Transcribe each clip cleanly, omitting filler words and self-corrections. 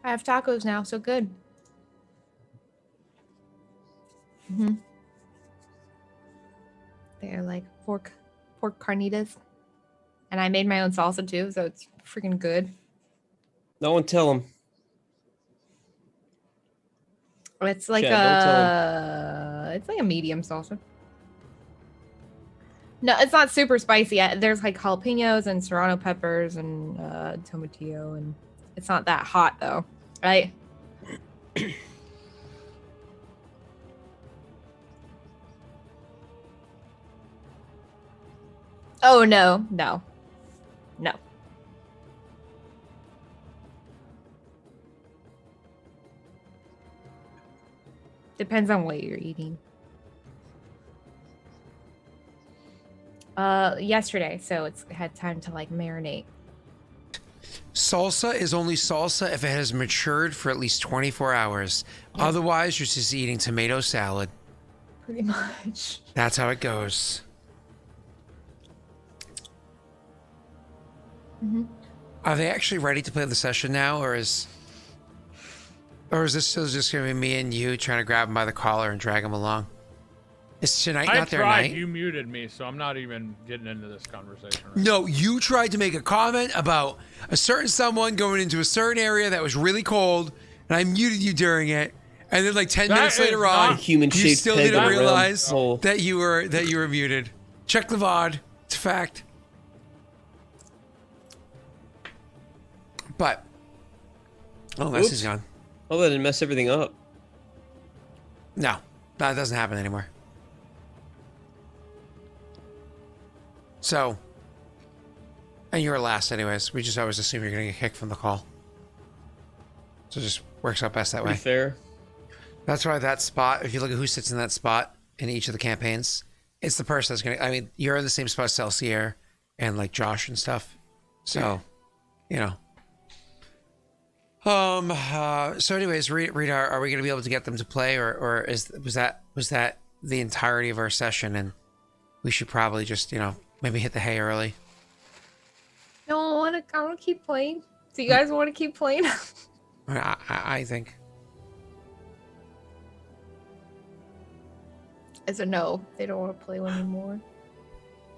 I have tacos now, so good. Mm-hmm. They're like pork carnitas. And I made my own salsa too, so it's freaking good. No one tell him. It's like Chad, it's like a medium salsa. No, it's not super spicy. There's like jalapenos and serrano peppers and tomatillo, and it's not that hot though, right? Oh no. Depends on what you're eating. Yesterday, so it's had time to like marinate. Salsa is only salsa if it has matured for at least 24 hours. Yes. Otherwise, you're just eating tomato salad. Pretty much. That's how it goes. Mm-hmm. Are they actually ready to play the session now, or is this still just going to be me and you trying to grab him by the collar and drag him along? Is tonight not their night? You muted me, so I'm not even getting into this conversation. Right no, you tried to make a comment about a certain someone going into a certain area that was really cold, and I muted you during it. And then, like 10 minutes later on, you still didn't realize that you were muted. Check the VOD; it's a fact. But unless he's gone. Oh, that didn't mess everything up. No, that doesn't happen anymore. So, and you were last anyways. We just always assume you're going to get kicked from the call. So it just works out best that way. Fair. That's why that spot, if you look at who sits in that spot in each of the campaigns, it's the person that's going to, I mean, you're in the same spot as Celsier and like Josh and stuff. So, you know. So anyways, Rita, are we going to be able to get them to play or was that the entirety of our session and we should probably just, you know, maybe hit the hay early? No, I want to keep playing. Do you guys want to keep playing? I think. As a no, they don't want to play anymore.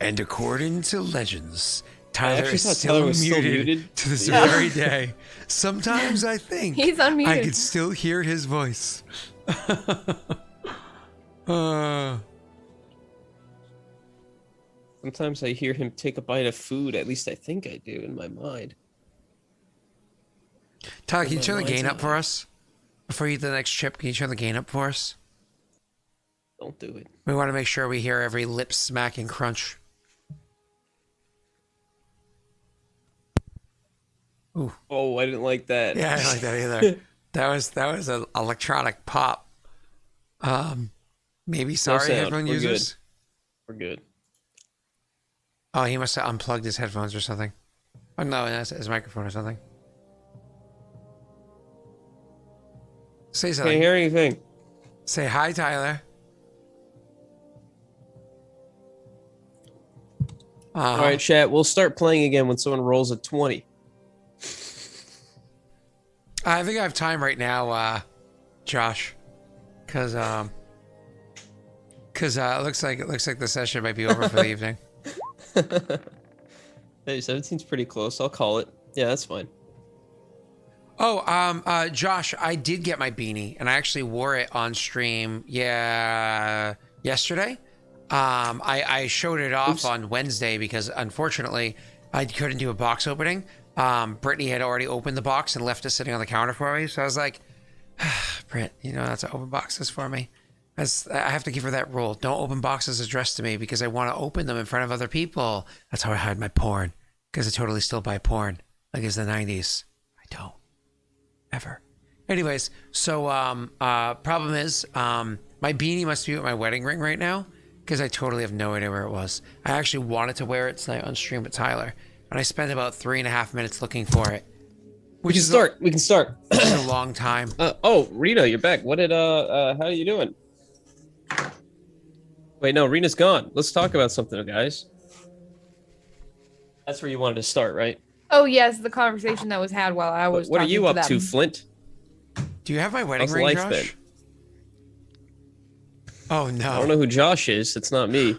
And according to legends, Tyler is still muted to this very day. Sometimes I think he's unmuted. I could still hear his voice. Sometimes I hear him take a bite of food. At least I think I do in my mind. Tyler, can you turn the gain up for us? Before you eat the next chip, can you turn the gain up for us? Don't do it. We want to make sure we hear every lip smacking crunch. Ooh. Oh, I didn't like that. Yeah, I didn't like that either. that was an electronic pop. Maybe sorry, headphone users. We're good. Oh, he must have unplugged his headphones or something. Oh no, that's his microphone or something. Say something. Can't hear anything. Say hi, Tyler. All right, chat. We'll start playing again when someone rolls a 20. I think I have time right now, Josh, because it looks like the session might be over for the evening. Hey, 17's pretty close. I'll call it. Yeah, that's fine. Oh, Josh, I did get my beanie, and I actually wore it on stream. Yeah, yesterday. I showed it off on Wednesday because unfortunately I couldn't do a box opening. Brittany had already opened the box and left it sitting on the counter for me. So I was like, Britt, you know, that's to open boxes for me. I have to give her that rule. Don't open boxes addressed to me because I want to open them in front of other people. That's how I hide my porn. Because I totally still buy porn. Like it's the 90s. I don't. Ever. Anyways, so problem is, my beanie must be with my wedding ring right now. Because I totally have no idea where it was. I actually wanted to wear it tonight on stream with Tyler. And I spent about 3.5 minutes looking for it. We can start. Which is a long time. Oh, Rita, you're back. What did how are you doing? Wait, no, Rita's gone. Let's talk about something, guys. That's where you wanted to start, right? Oh yes, the conversation that was had while I was. What are you up to, Flint? Do you have my wedding How's ring, life Josh? been? Oh I no. don't know who Josh is. It's not me.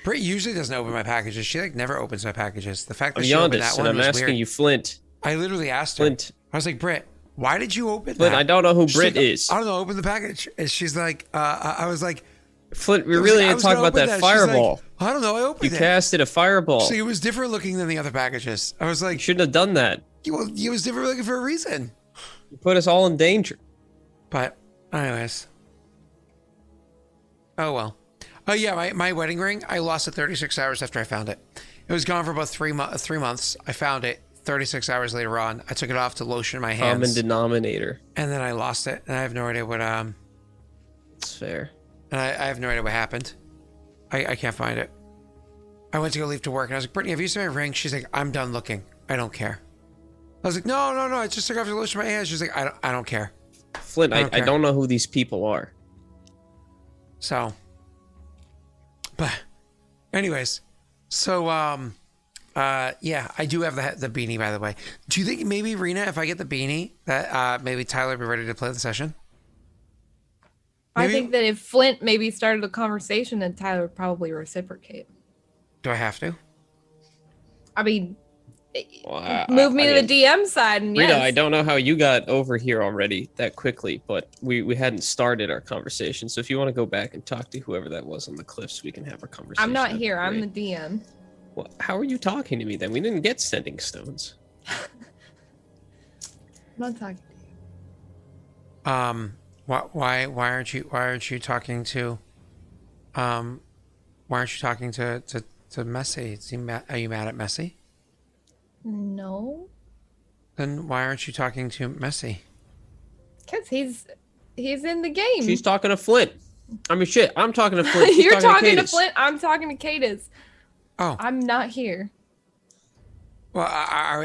Britt usually doesn't open my packages. She like never opens my packages. The fact that I'm she opened Yondis, that and one I'm was asking weird. you, Flint. I literally asked her. Flint. I was like, Britt, why did you open Flint, that? I don't know who She's Britt like, is. I don't know. Open the package. And she's like, I was like, Flint, we I was really like, I need to was talk gonna about open that She's like, fireball. I don't know. I opened You it. casted a fireball. So it was different looking than the other packages. I was You like, shouldn't have done that. well, it was different looking for a reason. You put us all in danger. But, anyways. Oh, well. Oh, yeah, my wedding ring, I lost it 36 hours after I found it. It was gone for about 3 months. I found it 36 hours later on. I took it off to lotion my hands. Common denominator. And then I lost it. And I have no idea what, It's fair. and I have no idea what happened. I can't find it. I went to go leave to work and I was like, Brittany, have you seen my ring? She's like, I'm done looking. I don't care. I was like, no. I just took off to lotion my hands. She's like, I don't care. Flint, I don't know who these people are. So, but anyways, so, yeah, I do have the beanie, by the way. Do you think maybe, Rena, if I get the beanie, that maybe Tyler will be ready to play the session? Maybe? I think that if Flint maybe started a conversation, then Tyler would probably reciprocate. Do I have to? I mean, Well, move me to the DM side, and Rita, yes. I don't know how you got over here already that quickly, but we hadn't started our conversation. So if you want to go back and talk to whoever that was on the cliffs, we can have a conversation. I'm not That'd be here. I'm great. the DM. Well, how are you talking to me then? We didn't get sending stones. I'm not talking to you. Why aren't you talking to, why aren't you talking to Messi? Are you mad at Messi? No, Then why aren't you talking to Messi? because he's in the game. She's talking to Flint. I mean, shit, I'm talking to Flint. She's You're talking to Cadis. Flint. I'm talking to Cadis. Oh, I'm not here. well, are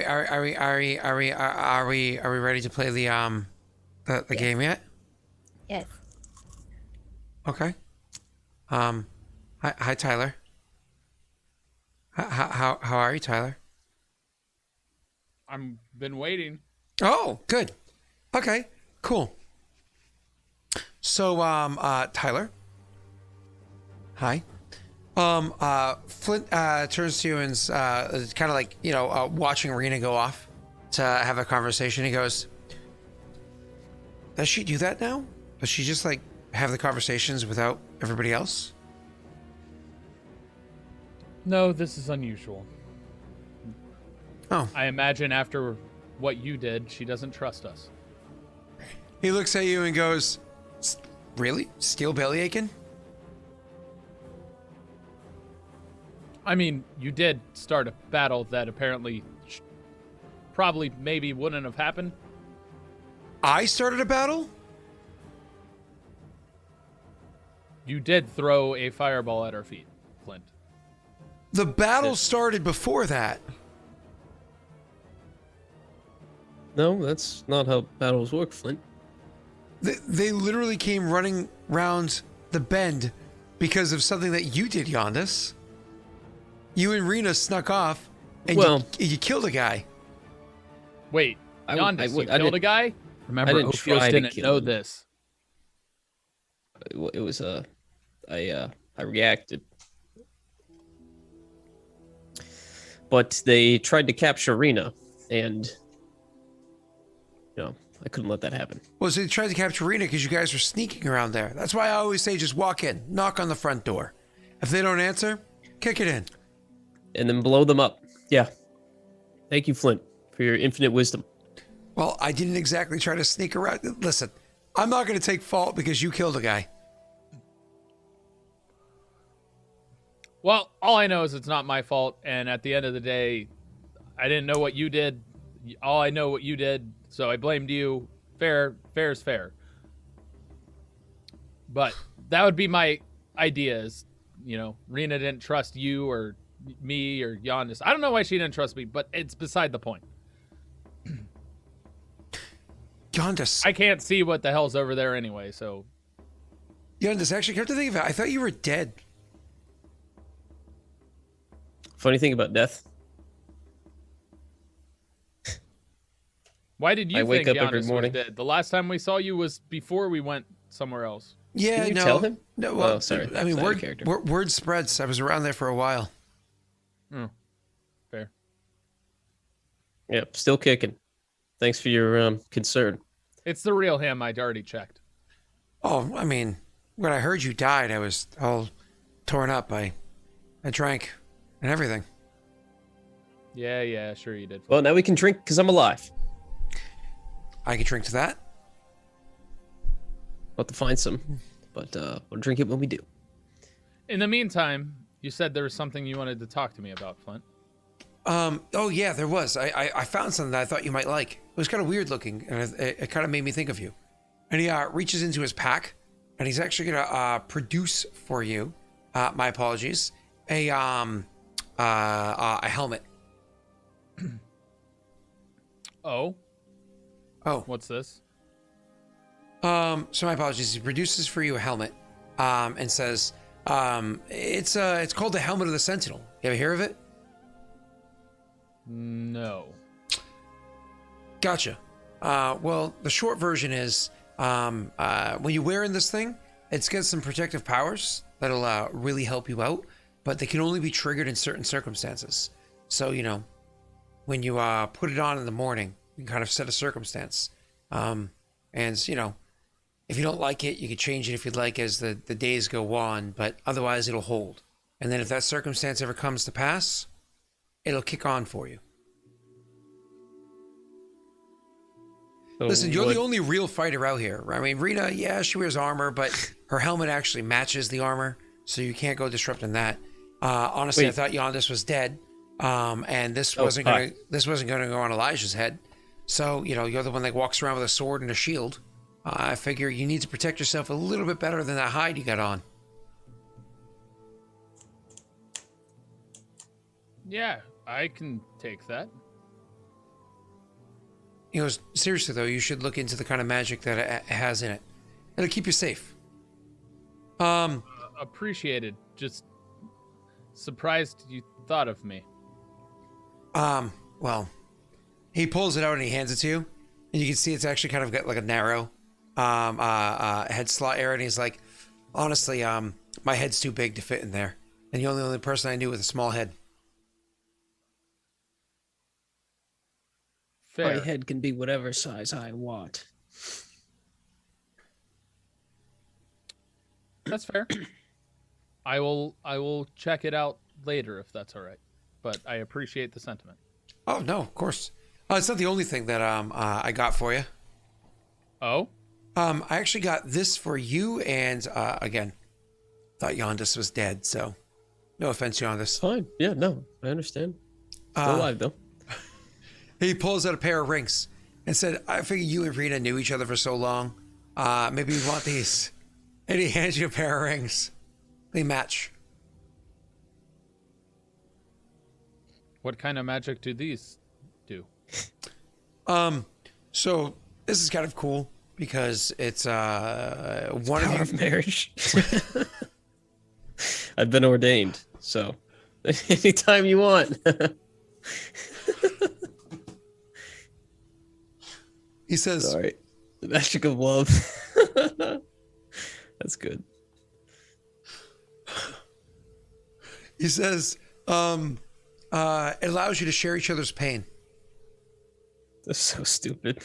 we ready to play the game yet? Yes. Okay. Hi Tyler. How are you, Tyler? I'm been waiting. Oh, good. Okay, cool. So, Tyler. Hi. Flint turns to you and is kind of like, watching Rena go off to have a conversation. He goes, does she do that now? Does she just like have the conversations without everybody else? No, this is unusual. Oh. I imagine after what you did, she doesn't trust us. He looks at you and goes, really? Still belly aching? I mean, you did start a battle that apparently probably maybe wouldn't have happened. I started a battle? You did throw a fireball at our feet, Flint. The battle started before that. No, that's not how battles work, Flint. They literally came running round the bend because of something that you did, Yondis. You and Rena snuck off, and you killed a guy. Wait, Yondis, you killed a guy? Remember, didn't Ophios try to didn't kill know him. this. It was I reacted, but they tried to capture Rena, and I couldn't let that happen. Well, so they tried to capture Rena because you guys were sneaking around there. That's why I always say just walk in, knock on the front door. If they don't answer, kick it in. And then blow them up. Yeah. Thank you, Flint, for your infinite wisdom. Well, I didn't exactly try to sneak around. Listen, I'm not going to take fault because you killed a guy. Well, all I know is it's not my fault, and at the end of the day, I didn't know what you did. All I know what you did, so I blamed you. Fair is fair. But that would be my idea is, Rena didn't trust you or me or Yondis. I don't know why she didn't trust me, but it's beside the point. Yondis. I can't see what the hell's over there anyway, so. Yondis, actually, come to think of it, I thought you were dead. Funny thing about death. Why did you I wake think up every Giannis morning. was dead? The last time we saw you was before we went somewhere else. Yeah, Can you no. tell him? No, well, Oh, sorry. I mean, It's out of character. word spreads. I was around there for a while. Fair. Yep, still kicking. Thanks for your concern. It's the real him. I'd already checked. Oh, I mean, when I heard you died, I was all torn up. I drank and everything. Yeah, sure you did. Well, now we can drink because I'm alive. I could drink to that. I'll have to find some, but we'll drink it when we do. In the meantime, you said there was something you wanted to talk to me about, Flint. Oh yeah, there was. I found something that I thought you might like. It was kind of weird looking, and it kind of made me think of you. And he reaches into his pack, and he's actually gonna produce for you. My apologies. A helmet. Oh, Oh, what's this? so my apologies. He produces for you a helmet, and says, it's called the Helmet of the Sentinel. You ever hear of it? No. Gotcha. Well, the short version is, when you're wearing this thing, it's got some protective powers that'll really help you out, but they can only be triggered in certain circumstances. So, when you put it on in the morning, you can kind of set a circumstance. And, if you don't like it, you can change it if you'd like as the days go on, but otherwise it'll hold. And then if that circumstance ever comes to pass, it'll kick on for you. So Listen, you're the only real fighter out here. I mean, Rena, yeah, she wears armor, but her helmet actually matches the armor, so you can't go disrupting that. Honestly, Wait. I thought Yondis was dead, and this Oh, wasn't hi. gonna go on Elijah's head. So, you're the one that walks around with a sword and a shield. I figure you need to protect yourself a little bit better than that hide you got on. Yeah, I can take that. Seriously though, you should look into the kind of magic that it has in it. It'll keep you safe. Appreciated. Just surprised you thought of me. Well, he pulls it out and he hands it to you, and you can see it's actually kind of got like a narrow head slot area, and he's like, honestly, my head's too big to fit in there, and you're the only person I knew with a small head. Fair. My head can be whatever size I want. That's fair. I will check it out later if that's all right. But I appreciate the sentiment. Oh no, of course. It's not the only thing that I got for you. Oh? I actually got this for you, and again, thought Yondis was dead, so no offense, Yondis. Fine. Yeah, no, I understand. Still alive though. He pulls out a pair of rings and said, I figure you and Rena knew each other for so long. Maybe you want these. And he hands you a pair of rings. They match. What kind of magic do these do? So this is kind of cool because it's one Power of of you. marriage. I've been ordained, so anytime you want. He says, Sorry. The magic of love. That's good. he says, it allows you to share each other's pain. That's so stupid.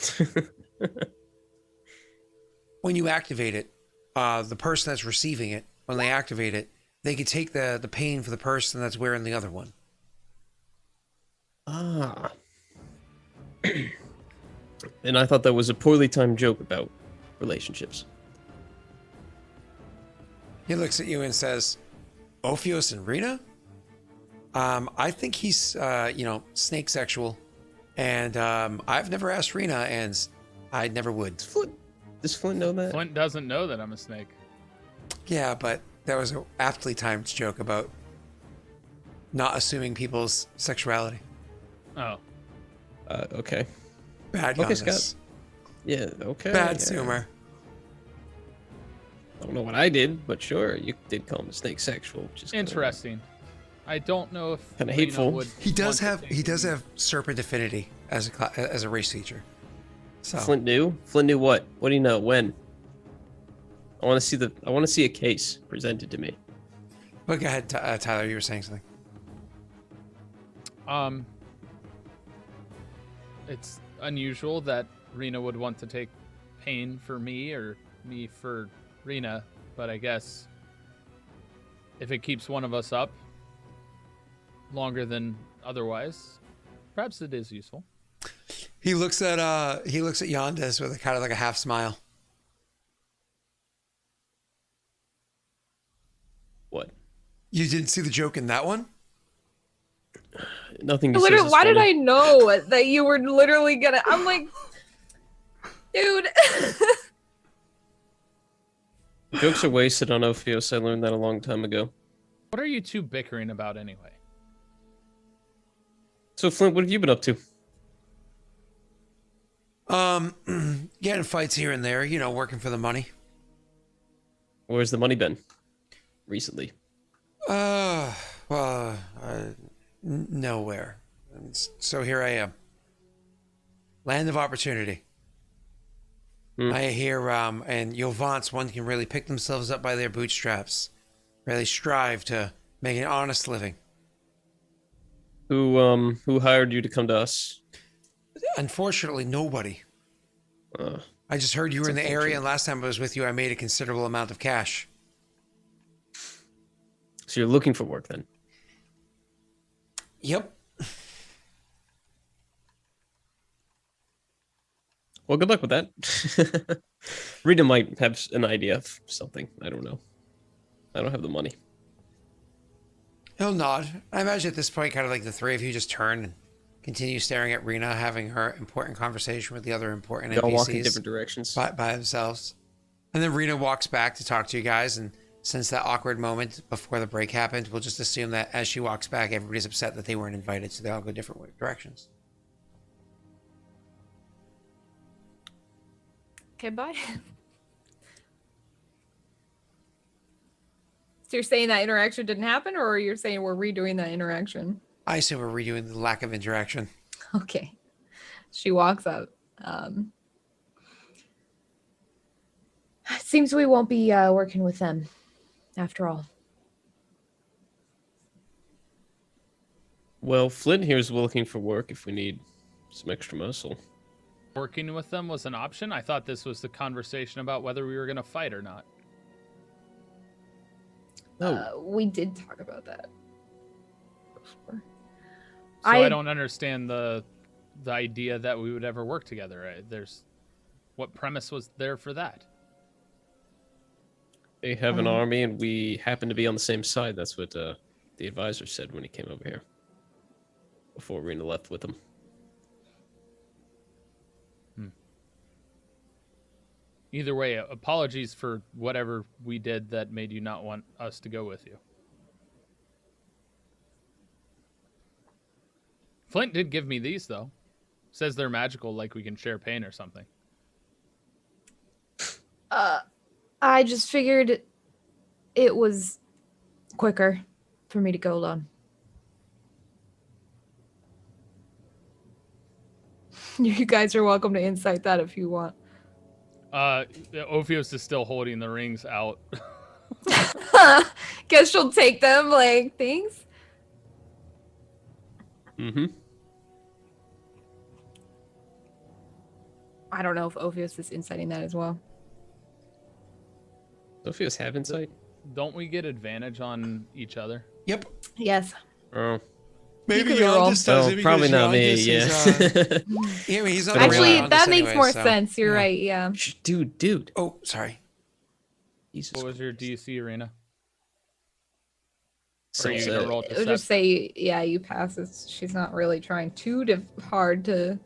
When you activate it, the person that's receiving it, when they activate it, they can take the pain for the person that's wearing the other one. Ah. And I thought that was a poorly timed joke about relationships. He looks at you and says, Ophios and Rena? I think he's, snake sexual. And I've never asked Rena, and I never would. Does Flint know that? Flint doesn't know that I'm a snake. Yeah, but that was an aptly timed joke about not assuming people's sexuality. Oh. Okay. Bad Okay, Giannis. Scott. Yeah, okay. Bad yeah. Sumer. I don't know what I did, but sure, you did call him a snake sexual, which is Interesting. I don't know if Kinda Rena hateful. would He does want to have take he does me- have serpent affinity as a race feature. So Flint knew? Flint knew what? What do you know? When? I want to see a case presented to me. but go ahead, Tyler. You were saying something. It's unusual that Rena would want to take pain for me or me for Rena, but I guess if it keeps one of us up longer than otherwise, perhaps it is useful. He looks at Yondas with a kind of like a half smile. What? You didn't see the joke in that one? Nothing. You Literally, says is why did funny. I know that you were literally gonna? I'm like, dude. Jokes are wasted on Ophios. I learned that a long time ago. What are you two bickering about anyway? So, Flint, what have you been up to? Getting fights here and there, working for the money. Where's the money been recently? Nowhere. And so here I am. Land of opportunity. I hear, and Yovance, one can really pick themselves up by their bootstraps, really strive to make an honest living. Who hired you to come to us? Unfortunately, nobody. I just heard you were in the area, and last time I was with you, I made a considerable amount of cash. So you're looking for work then? Yep. Well, good luck with that. Rita might have an idea of something. I don't know. I don't have the money. He'll nod. I imagine at this point, kind of like the three of you just turn and continue staring at Rena, having her important conversation with the other important They all walk in NPCs different directions. by themselves. And then Rena walks back to talk to you guys, and since that awkward moment before the break happened, we'll just assume that as she walks back, everybody's upset that they weren't invited, so they all go different directions. Okay, bye. So you're saying that interaction didn't happen, or you're saying we're redoing that interaction? I assume we're redoing the lack of interaction. Okay. She walks up. Seems we won't be working with them after all. Well, Flint here is looking for work if we need some extra muscle. Working with them was an option? I thought this was the conversation about whether we were going to fight or not. No. We did talk about that before. So I don't understand the idea that we would ever work together. What premise was there for that? They have an army, and we happen to be on the same side. That's what the advisor said when he came over here. Before Rena left with him. Either way, apologies for whatever we did that made you not want us to go with you. Flint did give me these, though. Says they're magical, like we can share pain or something. I just figured it was quicker for me to go alone. You guys are welcome to insight that if you want. Ophios is still holding the rings out. Guess she'll take them, like, thanks. Mm-hmm. I don't know if Ophios is inciting that as well. Ophios have insight? Don't we get advantage on each other? Yep. Yes. Oh. Maybe You could roll. Yondas does Well, it probably because not me, Yondas yeah. is, I mean, he's not Actually, around that us makes anyway, more so- sense. You're yeah. right, yeah. Dude. Oh, sorry. Jesus What was your Christ. DC, Arena? Or So are you sad. gonna roll It would just say, yeah, you pass. She's not really trying too hard to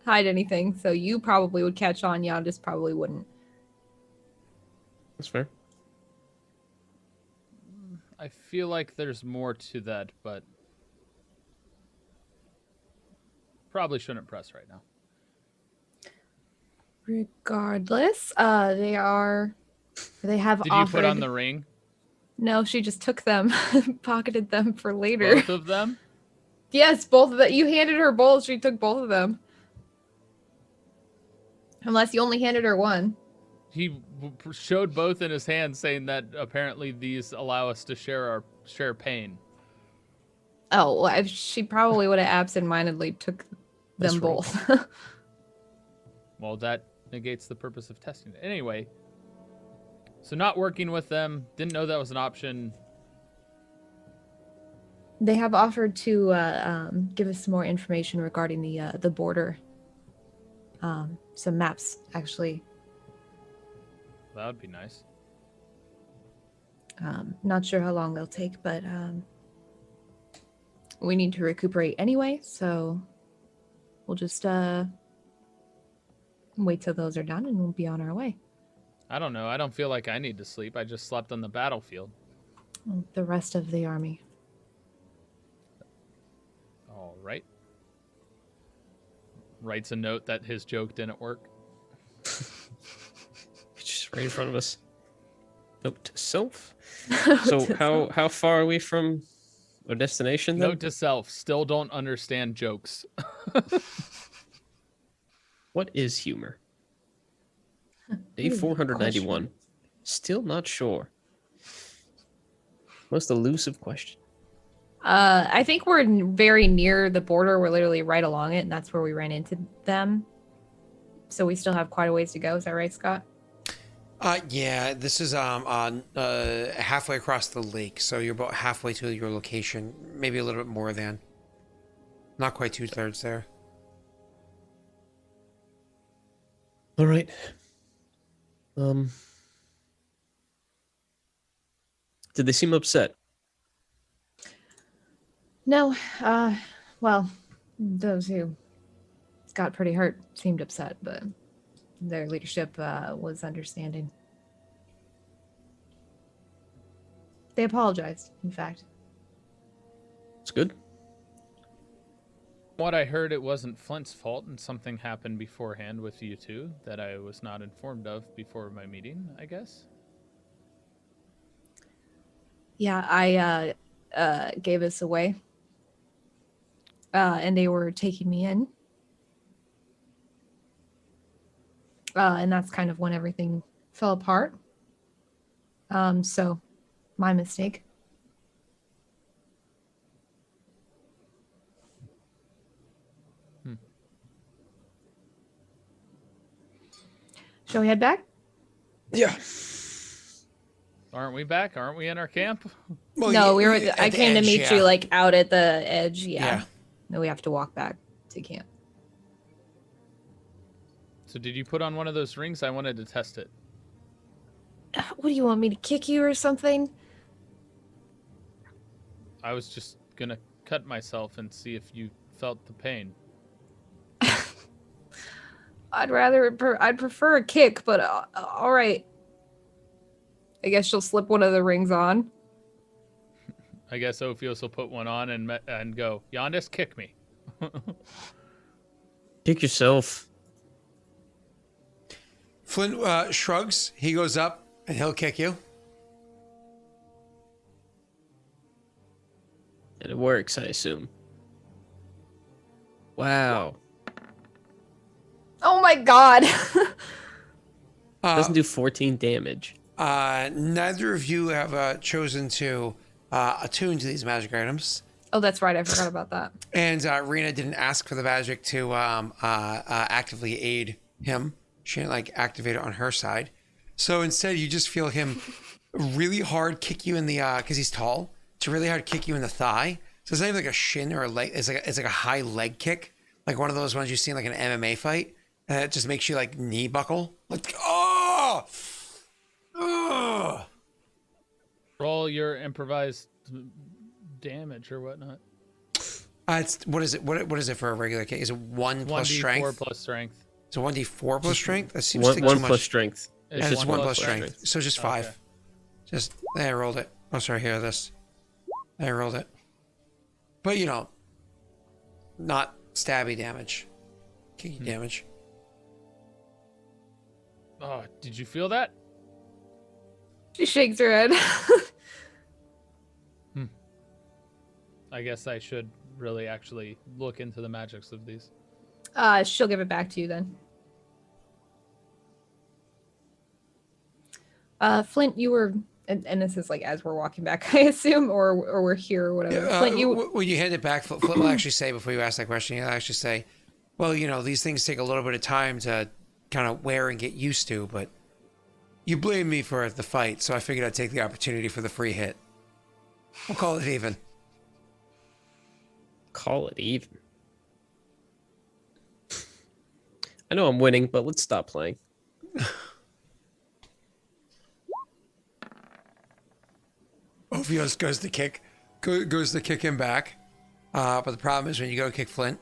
hide anything, so you probably would catch on. Yondas probably wouldn't. That's fair. I feel like there's more to that, but probably shouldn't press right now. Regardless, they have Did you offered. put on the ring? No, she just took them, pocketed them for later. Both of them? Yes, both of them. You handed her both. She took both of them. Unless you only handed her one. He showed both in his hand, saying that apparently these allow us to share pain. Oh, well, she probably would have absentmindedly took That's them right. both. Well, that negates the purpose of testing it. Anyway, so not working with them, didn't know that was an option. They have offered to give us some more information regarding the border. Some maps, actually. That would be nice. Not sure how long they'll take, but we need to recuperate anyway, so we'll just wait till those are done and we'll be on our way. I don't know. I don't feel like I need to sleep. I just slept on the battlefield. The rest of the army. All right. Writes a note that his joke didn't work. It's just right in front of us. Note to self. So how far are we from our destination then? Note to self, still don't understand jokes. What is humor? Day Ooh, 491. Still not sure. Most elusive question. I think we're very near the border. We're literally right along it, and that's where we ran into them. So we still have quite a ways to go. Is that right, Scott? Yeah, this is on halfway across the lake, so you're about halfway to your location, maybe a little bit more than. Not quite 2/3 there. All right. Did they seem upset? No. Well, those who got pretty hurt seemed upset, but their leadership was understanding. They apologized, in fact. It's good. What I heard, it wasn't Flint's fault, and something happened beforehand with you two that I was not informed of before my meeting, I guess. Yeah, I gave us away. And they were taking me in. And that's kind of when everything fell apart. So, my mistake. Shall we head back? Yeah. Aren't we back? Aren't we in our camp? Well, No, yeah, we were. at I the came edge, to meet yeah. you like out at the edge. Yeah. Yeah. No, we have to walk back to camp. So did you put on one of those rings? I wanted to test it. What do you want me to kick you or something? I was just gonna cut myself and see if you felt the pain. I'd prefer a kick, but all right. I guess she'll slip one of the rings on. I guess Ophios will put one on and go, Yondis, kick me. Kick yourself. Flint shrugs. He goes up and he'll kick you. And it works, I assume. Wow. Oh my god. Doesn't do 14 damage. Neither of you have chosen to attune to these magic items. Oh, that's right. I forgot about that. And Rena didn't ask for the magic to actively aid him. She didn't like activate it on her side. So instead, you just feel him really hard kick you in the because he's tall. To really hard kick you in the thigh. So it's not even like a shin or a leg. It's like a high leg kick, like one of those ones you see in like an MMA fight. And it just makes you like knee buckle. Like oh. Ugh. Roll your improvised damage or whatnot. It's what is it? What is it for a regular kick? Is it 1 plus 1d4 strength? plus strength. It's a 1d4 plus strength. That seems One, like one too much. plus strength. Yeah, it's 1 plus strength. So just 5. Okay. Just there, I rolled it. Oh, sorry. Here, this. I rolled it. But you know, not stabby damage, kicky damage. Oh, did you feel that? She shakes her head. I guess I should really actually look into the magics of these. She'll give it back to you then. Flint, you were, and this is like as we're walking back, I assume, or we're here or whatever. Flint, when you hand it back, Flint will actually say, before you ask that question, he'll actually say, well, you know, these things take a little bit of time to kind of wear and get used to, but you blamed me for the fight, so I figured I'd take the opportunity for the free hit. We'll call it even. Call it even. I know I'm winning, but let's stop playing. Ophios goes to kick him back. But the problem is when you go kick Flint.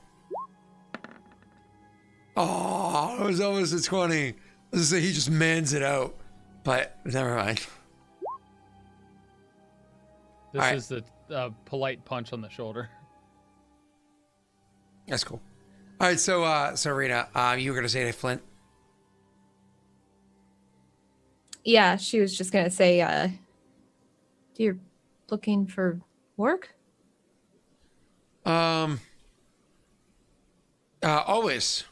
Oh, it was almost a 20. Let's say he just mans it out. But never mind. This is the polite punch on the shoulder. That's cool. All right, so Rena, you were gonna say to Flint. Yeah, she was just gonna say, you're looking for work? Always.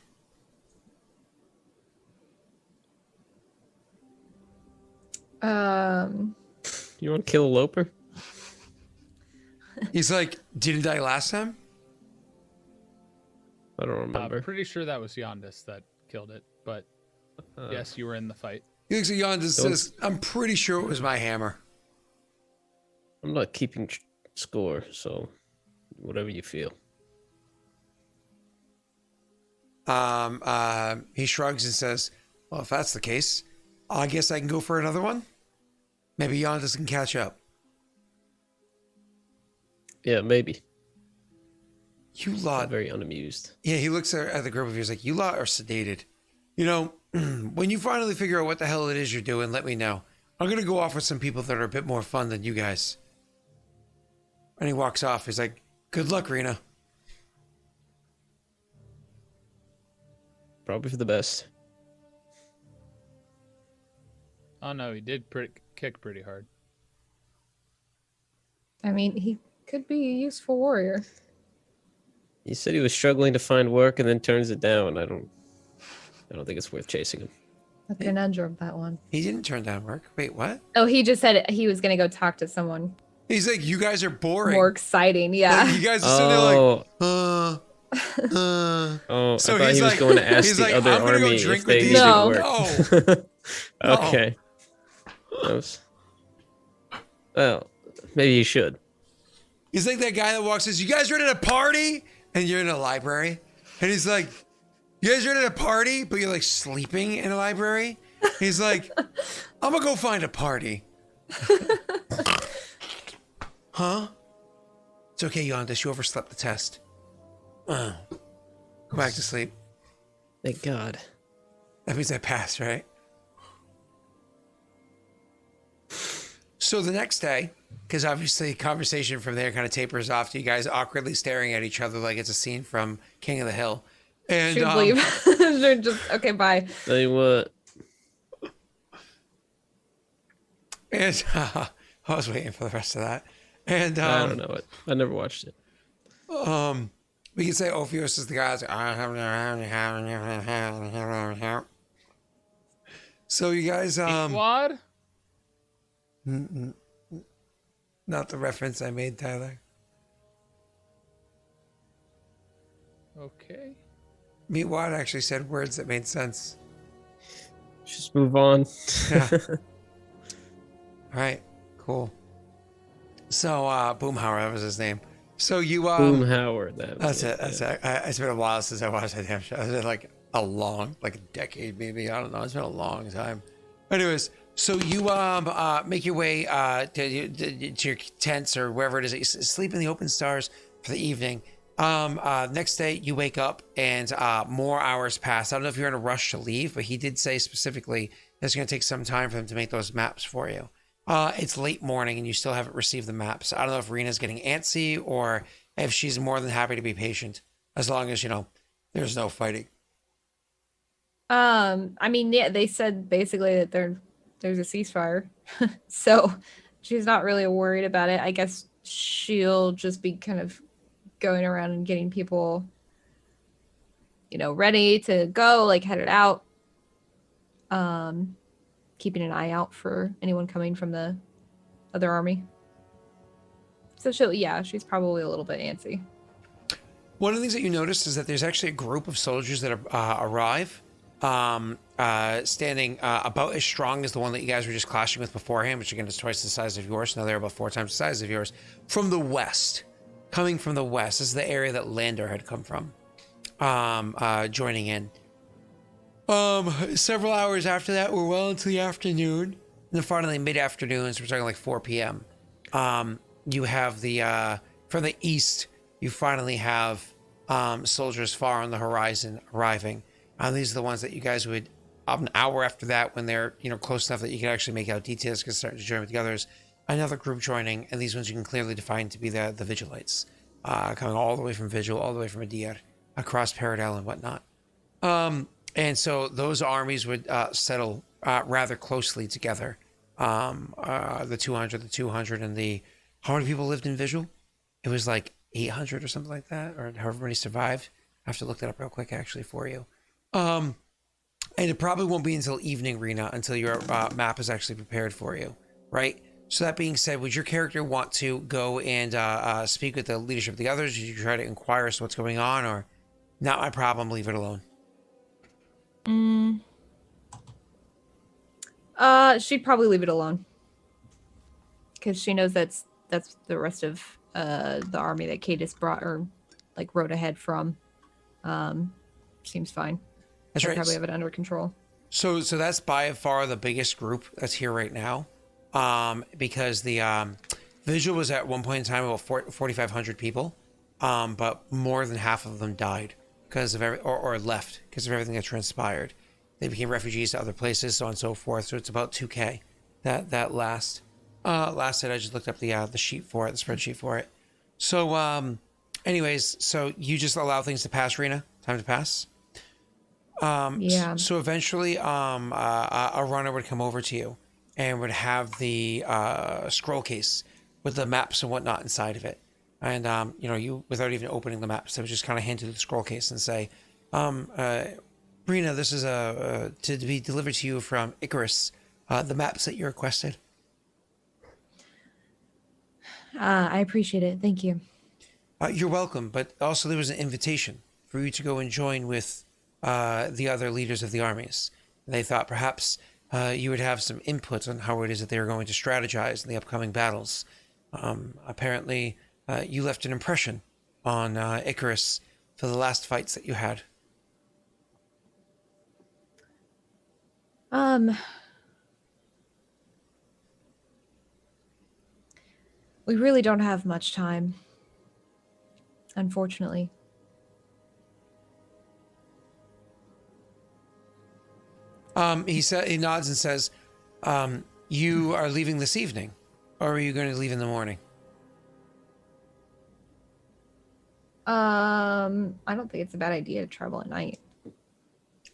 You want to kill a Loper? He's like, didn't I last time? I don't remember. I'm pretty sure that was Yondis that killed it, but yes, you were in the fight. He looks at Yonda and says, I'm pretty sure it was my hammer. I'm not keeping score, so whatever you feel. He shrugs and says, well, if that's the case, I guess I can go for another one. Maybe Yondas can catch up. Yeah, maybe. You lot. I'm very unamused. Yeah, he looks at the group of you. He's like, you lot are sedated. You know, when you finally figure out what the hell it is you're doing, let me know. I'm going to go off with some people that are a bit more fun than you guys. And he walks off. He's like, good luck, Rena. Probably for the best. Oh no, he did kick pretty hard. I mean, he could be a useful warrior. He said he was struggling to find work and then turns it down. I don't think it's worth chasing him. A conundrum, that one. He didn't turn down work. Wait, what? Oh, he just said he was going to go talk to someone He's like, you guys are boring. more exciting. Yeah. Like, you guys are sitting there like, Oh, So I thought he's he was like- going to ask he's the like, other I'm gonna go army drink if with they these- needed No. work. No. Okay. Well, maybe you should. He's like that guy that walks in, you guys ready to party? And you're in a library. And he's like, you guys ready to party? But you're like sleeping in a library. He's like, I'm gonna go find a party. Huh? It's okay, Yondas. You overslept the test. Go back to sleep. Thank God. That means I passed, right? So the next day, because obviously conversation from there kind of tapers off to you guys awkwardly staring at each other like it's a scene from King of the Hill. And Should leave. They're just, okay, bye. Tell you what. And I was waiting for the rest of that. And I don't know it. I never watched it. we can say Ophios is the guy. So you guys, Squad? not the reference I made, Tyler. Okay. Meatwad actually said words that made sense. Just move on. Yeah. All right, cool. So, Boomhauer, that was his name. So you, Boom Howard. that's it. That's it. It's been a while since I watched that damn show. It's been like a decade maybe. I don't know. It's been a long time. Anyways, so you make your way to your tents or wherever it is that you sleep in the open stars for the evening. Next day you wake up and more hours pass. I don't know if you're in a rush to leave, but he did say specifically it's going to take some time for them to make those maps for you. It's late morning and you still haven't received the maps. I don't know if Rena's getting antsy or if she's more than happy to be patient, as long as, there's no fighting. I mean, yeah, they said basically that there's a ceasefire. So she's not really worried about it. I guess she'll just be kind of going around and getting people, ready to go, like headed out. keeping an eye out for anyone coming from the other army. So she's probably a little bit antsy. One of the things that you notice is that there's actually a group of soldiers that arrive, standing about as strong as the one that you guys were just clashing with beforehand, which again is twice the size of yours. Now they're about 4 times the size of yours. From the west, coming from the west, this is the area that Lander had come from, joining in. Several hours after that, we're well into the afternoon. And then finally, mid-afternoon, so we're talking like 4 p.m. You have the from the east. You finally have soldiers far on the horizon arriving. These are the ones that you guys would, an hour after that, when they're close enough that you can actually make out details, can start to join with the others. Another group joining, and these ones you can clearly define to be the Vigilites, coming all the way from Vigil, all the way from Adir, across Paradel and whatnot. And so those armies would settle rather closely together. The 200, and the... How many people lived in Vigil? It was like 800 or something like that, or however many survived. I have to look that up real quick, actually, for you. And it probably won't be until evening, Rena, until your map is actually prepared for you, right? So that being said, would your character want to go and speak with the leadership of the others? Did you try to inquire as to what's going on, or not my problem, leave it alone? She'd probably leave it alone. Because she knows that's the rest of the army that Cadis brought or like rode ahead from. Seems fine. That's They right. probably have it under control. So that's by far the biggest group that's here right now, because the Vigil was at one point in time about 4,500 people, but more than half of them died because of or left because of everything that transpired. They became refugees to other places, so on and so forth. So it's about 2K that lasted. I just looked up the sheet for it, the spreadsheet for it. So, anyways, so you just allow things to pass, Rena. Time to pass. Yeah. So eventually, a runner would come over to you and would have the scroll case with the maps and whatnot inside of it. And you, without even opening the maps, they would just kind of hand you the scroll case and say, Rena, this is to be delivered to you from Icarus, the maps that you requested. I appreciate it. Thank you. You're welcome, but also there was an invitation for you to go and join with the other leaders of the armies. They thought perhaps you would have some input on how it is that they were going to strategize in the upcoming battles. Apparently, you left an impression on Icarus for the last fights that you had. We really don't have much time, unfortunately. He nods and says, you are leaving this evening, or are you going to leave in the morning? I don't think it's a bad idea to travel at night.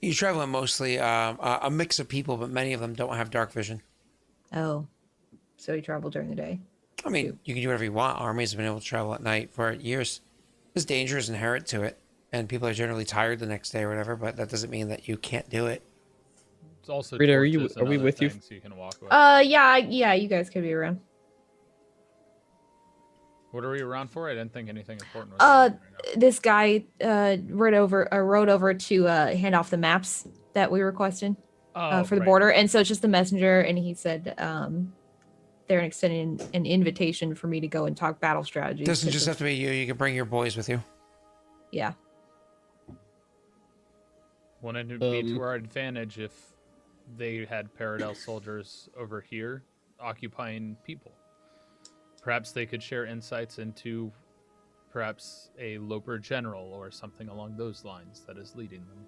You travel mostly a mix of people, but many of them don't have dark vision. Oh, so we travel during the day. I mean, you can do whatever you want. Armies have been able to travel at night for years. There's dangers inherent to it, and people are generally tired the next day or whatever, but that doesn't mean that you can't do it. It's also Rita, are torches and we other with you? things you can walk with. Yeah, you guys could be around. What are we around for? I didn't think anything important was Uh, happening right now. This guy rode over to hand off the maps that we requested for the Right. border, and so it's just the messenger, and he said they're extending an invitation for me to go and talk battle strategy. Doesn't just have to be you. You can bring your boys with you. Yeah. Wouldn't it be to our advantage if they had Paradel soldiers over here occupying people? Perhaps they could share insights into perhaps a Loper general or something along those lines that is leading them.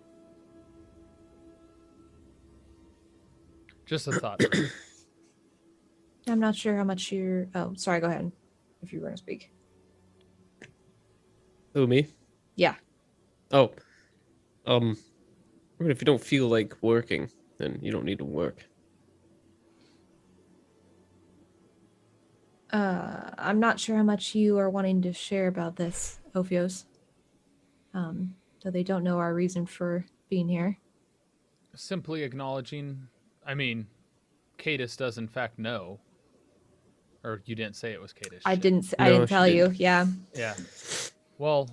Just a thought. I'm not sure how much you're... Oh, sorry, go ahead if you were going to speak. Who, me? Yeah. Oh. If you don't feel like working, then you don't need to work. I'm not sure how much you are wanting to share about this, Ophios. So they don't know our reason for being here. Simply acknowledging, I mean, Cadis does in fact know, or you didn't say it was Cadis. I shit. didn't. I No, didn't she tell you. didn't. Yeah. Yeah. Well,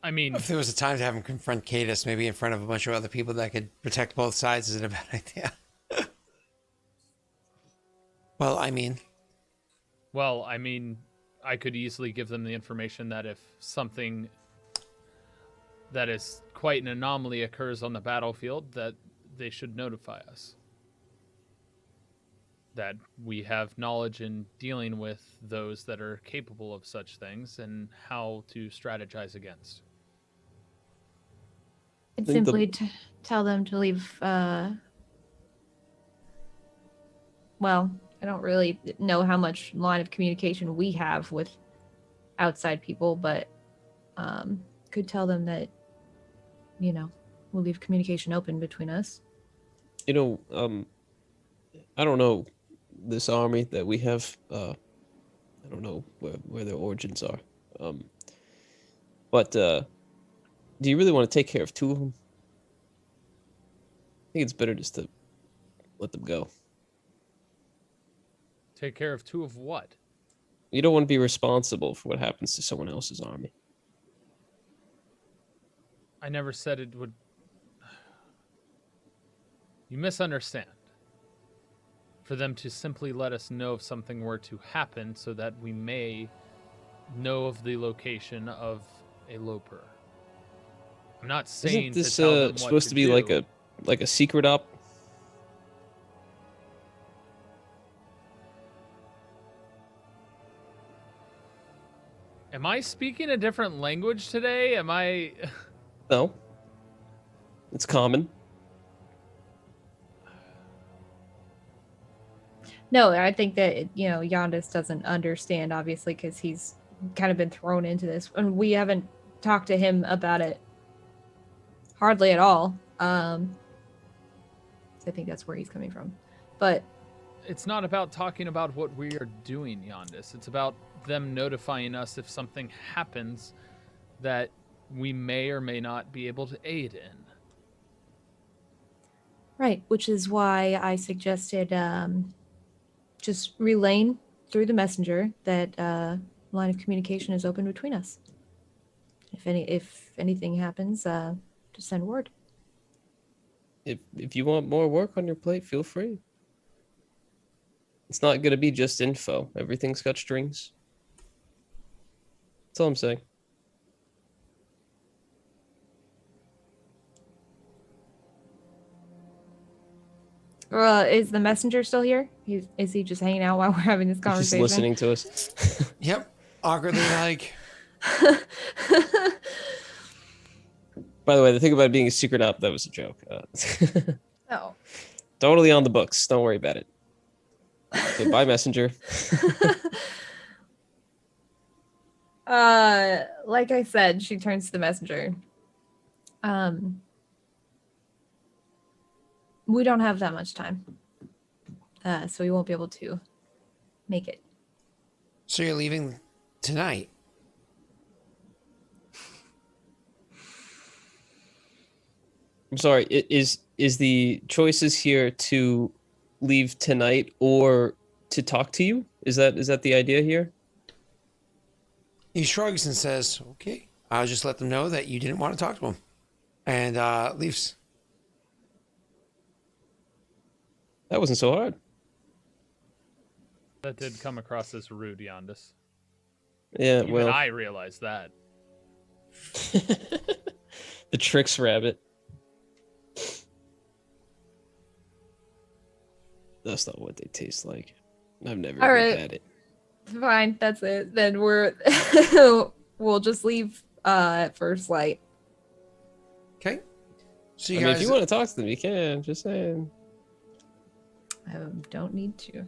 I mean, If there was a time to have him confront Cadis, maybe in front of a bunch of other people that could protect both sides, is it a bad idea? Well, I mean, I could easily give them the information that if something that is quite an anomaly occurs on the battlefield, that they should notify us. That we have knowledge in dealing with those that are capable of such things and how to strategize against. I'd think the- simply tell them to leave. Well, I don't really know how much line of communication we have with outside people, but could tell them that, we'll leave communication open between us. I don't know this army that we have. I don't know where their origins are. But do you really want to take care of two of them? I think it's better just to let them go. Take care of two of what? You don't want to be responsible for what happens to someone else's army. I never said it would. You misunderstand. For them to simply let us know if something were to happen so that we may know of the location of a loper. I'm not saying Isn't this to tell them what supposed to be do. like a secret op? Am I speaking a different language today? Am I? No. It's common. No, I think that, Yondis doesn't understand, obviously, because he's kind of been thrown into this. And we haven't talked to him about it hardly at all. So I think that's where he's coming from. But It's not about talking about what we are doing, Yondis. It's about them notifying us if something happens that we may or may not be able to aid in. right, which is why I suggested just relaying through the messenger that line of communication is open between us. If anything happens, just send word. If you want more work on your plate, feel free. It's not going to be just info. Everything's got strings. That's all I'm saying. Is the messenger still here? Is he just hanging out while we're having this He's conversation? just listening to us. yep, awkwardly like. By the way, the thing about it being a secret op, that was a joke. Oh. Totally on the books. Don't worry about it. Okay, bye, messenger. Like I said, she turns to the messenger. We don't have that much time. So we won't be able to make it. So you're leaving tonight? I'm sorry. Is the choices here to leave tonight or to talk to you? Is that the idea here? He shrugs and says, "Okay, I'll just let them know that you didn't want to talk to him," and leaves. That wasn't so hard. That did come across as rude, Yondis. Yeah, Even well, I realized that. the tricks rabbit. That's not what they taste like. I've never All even right. had it. Fine, that's it. Then we'll just leave at first light. Okay. So I you mean, guys, if you want to talk to them, you can. Just saying. I don't need to.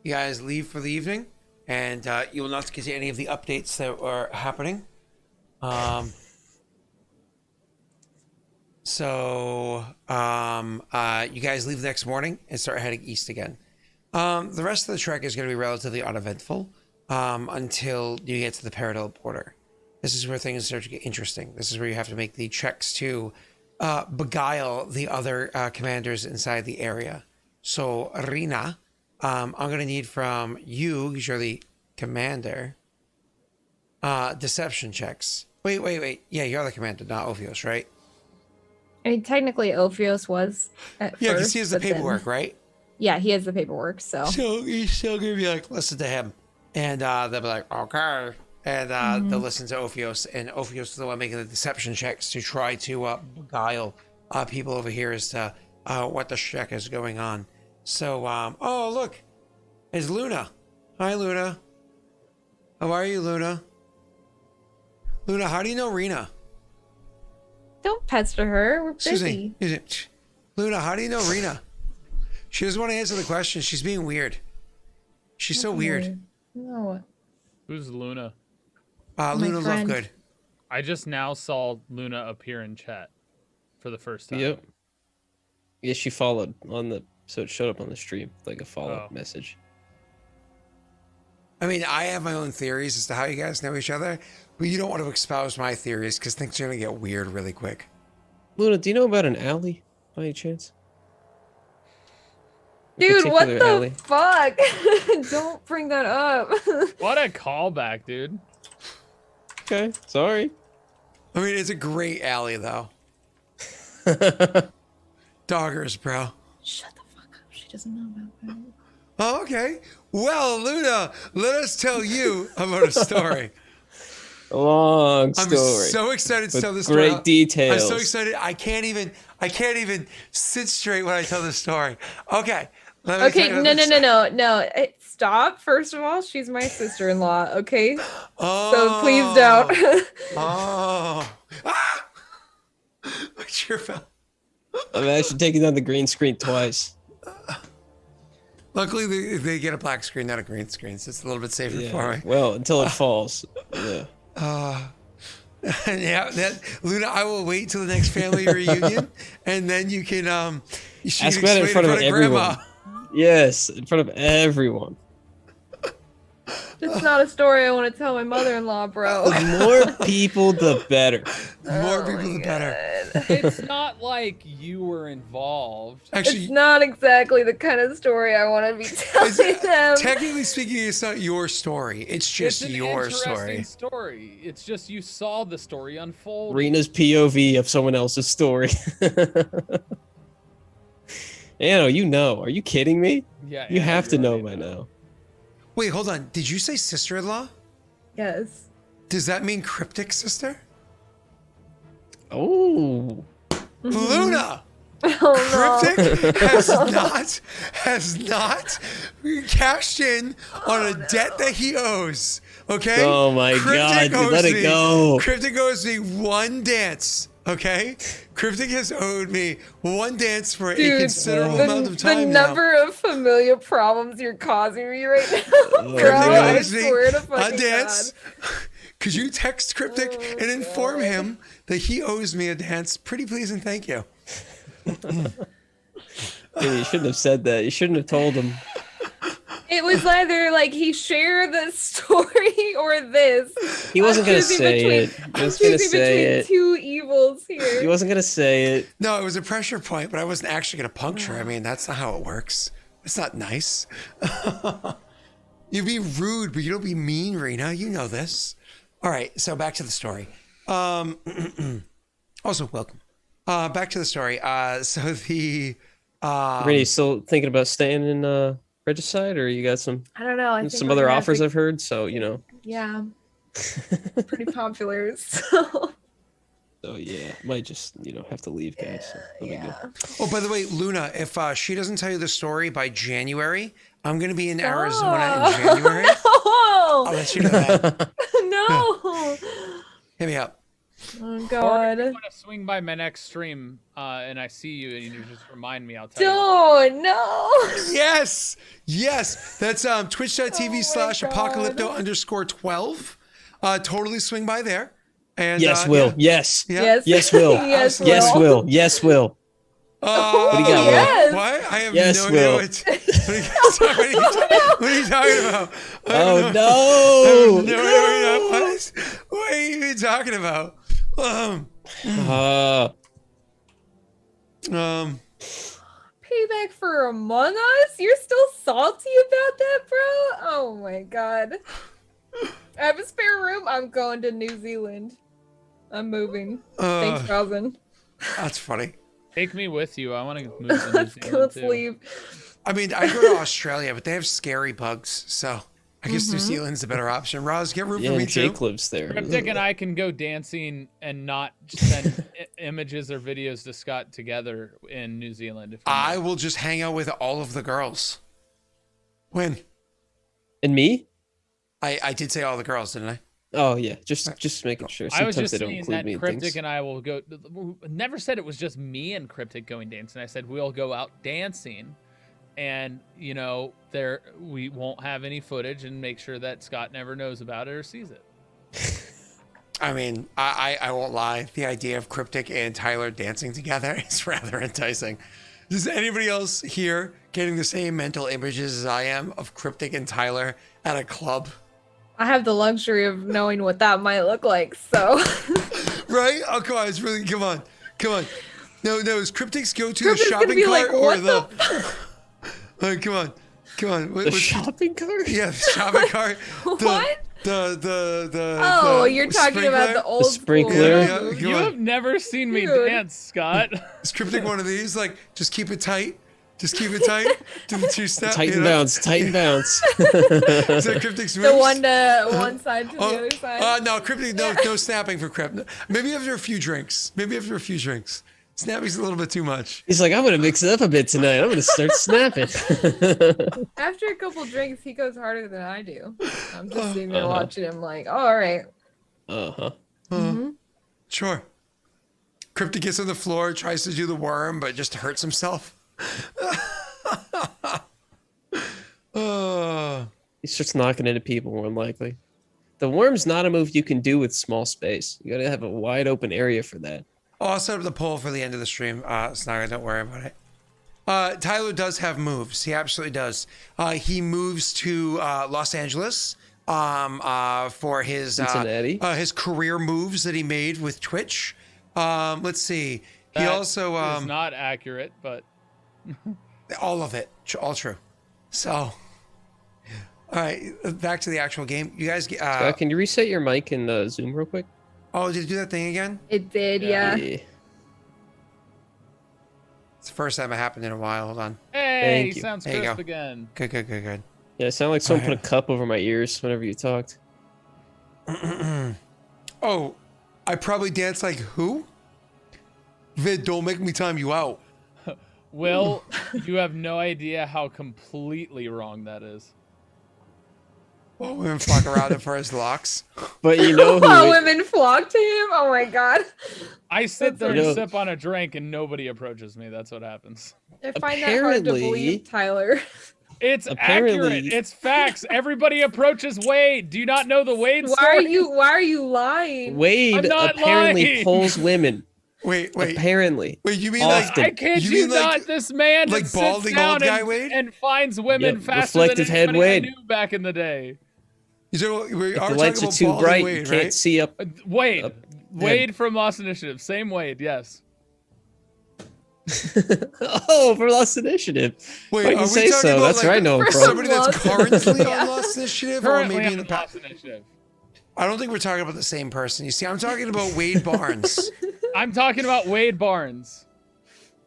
you guys leave for the evening, and you will not get to any of the updates that are happening. So you guys leave the next morning and start heading east again. The rest of the trek is going to be relatively uneventful until you get to the parallel border. This is where things start to get interesting. This is where you have to make the checks to beguile the other commanders inside the area. So, Rina, I'm going to need from you, because you're the commander, deception checks. Wait. Yeah, you're the commander, not Ophios, right? I mean, technically, Ophios was at Yeah, because first, he has the but then- paperwork, right? Yeah, he has the paperwork, so. So he's still going to be like, listen to him. And they'll be like, okay. And they'll listen to Ophios. And Ophios is the one making the deception checks to try to beguile people over here as to what the heck is going on. So, oh, look. It's Luna. Hi, Luna. How are you, Luna? Luna, how do you know Rena? Don't pester her. We're Excuse busy. me. Luna, how do you know Rena? She doesn't want to answer the question. She's being weird. She's so weird. No. Who's Luna? Luna friend. Lovegood. I just now saw Luna appear in chat for the first time. Yep. Yeah, she followed on the, so it showed up on the stream like a follow-up Oh. message. I mean, I have my own theories as to how you guys know each other, but you don't want to espouse my theories because things are going to get weird really quick. Luna, do you know about an alley by any chance? A Dude, what particular the alley? fuck? Don't bring that up. What a callback, dude. Okay, sorry. I mean, it's a great alley, though. Doggers, bro. Shut the fuck up. She doesn't know about that. Oh, okay. Well, Luna, let us tell you about a story. A long I'm story. so excited to with tell this story. great details. I'm so excited. I can't even sit straight when I tell this story. Okay. Let me Okay, tell you no. Stop. First of all, she's my sister-in-law, okay? Oh. So please don't. Oh. Ah! My chair fell. I'm actually taking down the green screen twice. Luckily, they get a black screen, not a green screen, so it's a little bit safer for me. Well, until it falls. Yeah. Yeah, Luna, I will wait till the next family reunion, and then you can Ask about it in front of everyone. Yes, in front of everyone. That's not a story I want to tell my mother-in-law, bro. The more people, the better. More people, the better. It's not like you were involved. Actually, It's not exactly the kind of story I want to be telling them. technically speaking, it's not your story. It's just It's an your interesting story. story. It's just you saw the story unfold. Rena's POV of someone else's story. Anno, you know. Are you kidding me? Yeah, You yeah, have to you know already by now. Wait, hold on. Did you say sister-in-law? Yes. Does that mean cryptic sister? Oh. Luna! Oh no. Cryptic has not cashed in on a debt that he owes. Okay? Oh my God, owes let it me- go. Cryptic owes me one dance. Okay? Cryptic has owed me one dance for a Dude, considerable amount of time the now. number of familiar problems you're causing me right now, bro. Cryptic I owes me swear to a fucking dance. God. Could you text Cryptic and inform him that he owes me a dance? Pretty please and thank you. Dude, you shouldn't have said that. You shouldn't have told him. It was either like he shared the story or this. He wasn't I'm gonna choosing say between- it. He I'm was gonna choosing say between it. two evils here. He wasn't gonna say it. No, it was a pressure point, but I wasn't actually going to puncture. I mean, that's not how it works. It's not nice. You be rude, but you don't be mean, Rena. You know this. All right, so back to the story. Also, welcome. Back to the story. So the Renee, you still thinking about staying in Regicide, or you got some I don't know. I think some we're other gonna have offers to- I've heard? So you know. Yeah, pretty popular. So So yeah, might just have to leave, guys. So no big deal. yeah. Oh, by the way, Luna, if she doesn't tell you the story by January, I'm going to be in Arizona in January. I'll No, let you know that. no. Hit me up. Oh Or God. if you want to swing by my next stream and I see you and you just remind me, I'll tell you. Don't no. Yes. That's twitch.tv/apocalypto_12. Totally swing by there. And Yes, Will. yeah. Yes. Yeah. Yes. Yes, Will. Yes, Yes, Will. Will. Yes, Will. Oh, do you got, Will? Yes. What? I have Yes, no idea Will. what are you talking about? I Oh have no! no idea what are you even talking about? Uh, Payback for Among Us? You're still salty about that, bro? Oh my god. I have a spare room. I'm going to New Zealand. I'm moving. Thanks, Robin. That's funny. Take me with you. I want to move to New Zealand Let's too. leave. I mean, I go to Australia, but they have scary bugs, so I guess New Zealand's the better option. Roz, get room Yeah, for me and too. Jake lives there. Cryptic and I can go dancing and not send images or videos to Scott together in New Zealand. If we I move. will just hang out with all of the girls. When? And me? I did say all the girls, didn't I? Oh yeah, just making sure. I was Sometimes just they don't saying include that me in Cryptic things. and I will go. Never said it was just me and Cryptic going dancing. I said we'll go out dancing, and you know, there we won't have any footage and make sure that Scott never knows about it or sees it. I mean, I won't lie. The idea of Cryptic and Tyler dancing together is rather enticing. Is anybody else here getting the same mental images as I am of Cryptic and Tyler at a club? I have the luxury of knowing what that might look like, so. Right? Oh, come on. It's really, come on. No, is Cryptic's go to the Cryptic's gonna shopping be cart like, or "What the... Come on. The What's shopping cart? Yeah, the shopping cart. What? The You're talking about the old sprinkler? school Yeah, move. come You on. have never seen me Dude. dance, Scott. Is Cryptic one of these? Like, just keep it tight. Just keep it tight. Do the two-step. Tighten bounce, tighten bounce. Is that Cryptic's moves? The one side to the other side. No, Cryptic, no snapping for Cryptic. Maybe after a few drinks. Snapping's a little bit too much. He's like, I'm gonna mix it up a bit tonight. I'm gonna start snapping. After a couple drinks, he goes harder than I do. I'm just sitting there watching him like, oh, all right. Uh-huh. Sure. Cryptic gets on the floor, tries to do the worm, but just hurts himself. He starts knocking into people more than likely. The worm's not a move you can do with small space. You gotta have a wide open area for that. I'll set up the poll for the end of the stream. Snaga, don't worry about it. Tyler does have moves. He absolutely does. He moves to Los Angeles for his Cincinnati. his career moves that he made with Twitch. Let's see. He That also is not accurate, but all of it, all true. So, all right, back to the actual game. You guys, Scott, can you reset your mic in Zoom real quick? oh, did it do that thing again? It did, yeah. Yeah. It's the first time it happened in a while. Hold on. hey, Thank you. sounds There you crisp go. again. Good. Yeah, it sounded like someone Alright. put a cup over my ears whenever you talked. Oh, I probably dance like who? Vid, don't make me time you out. Will, you have no idea how completely wrong that is. Well, women flock around him for his locks. But you know While who? women flock to him. Oh my god. I sit there You know- and sip on a drink and nobody approaches me. That's what happens. I find that hard to Apparently- believe, Tyler. It's Apparently- accurate. It's facts. Everybody approaches Wade. Do you not know the Wade story? Why are you lying? Wade I'm not apparently lying. pulls women. Wait. Apparently. Wait, you mean Often. I kid You you, mean like- not. This man like just balding sits down old guy Wade? and finds women Yep, faster reflective than head anybody Wade. I knew back in the day. we If are the lights talking are about too balding bright, Wade, you can't right? see up. Wade. Yeah. Wade from Lost Initiative. Same Wade, yes. Oh, for Lost Initiative. Wait, Why are you we say talking so? about, That's like, where I know him from. somebody that's Lost- currently Yeah. on Lost Initiative, or Currently maybe in on the past? Lost Initiative. I don't think we're talking about the same person. You see, I'm talking about Wade Barnes. I'm talking about Wade Barnes.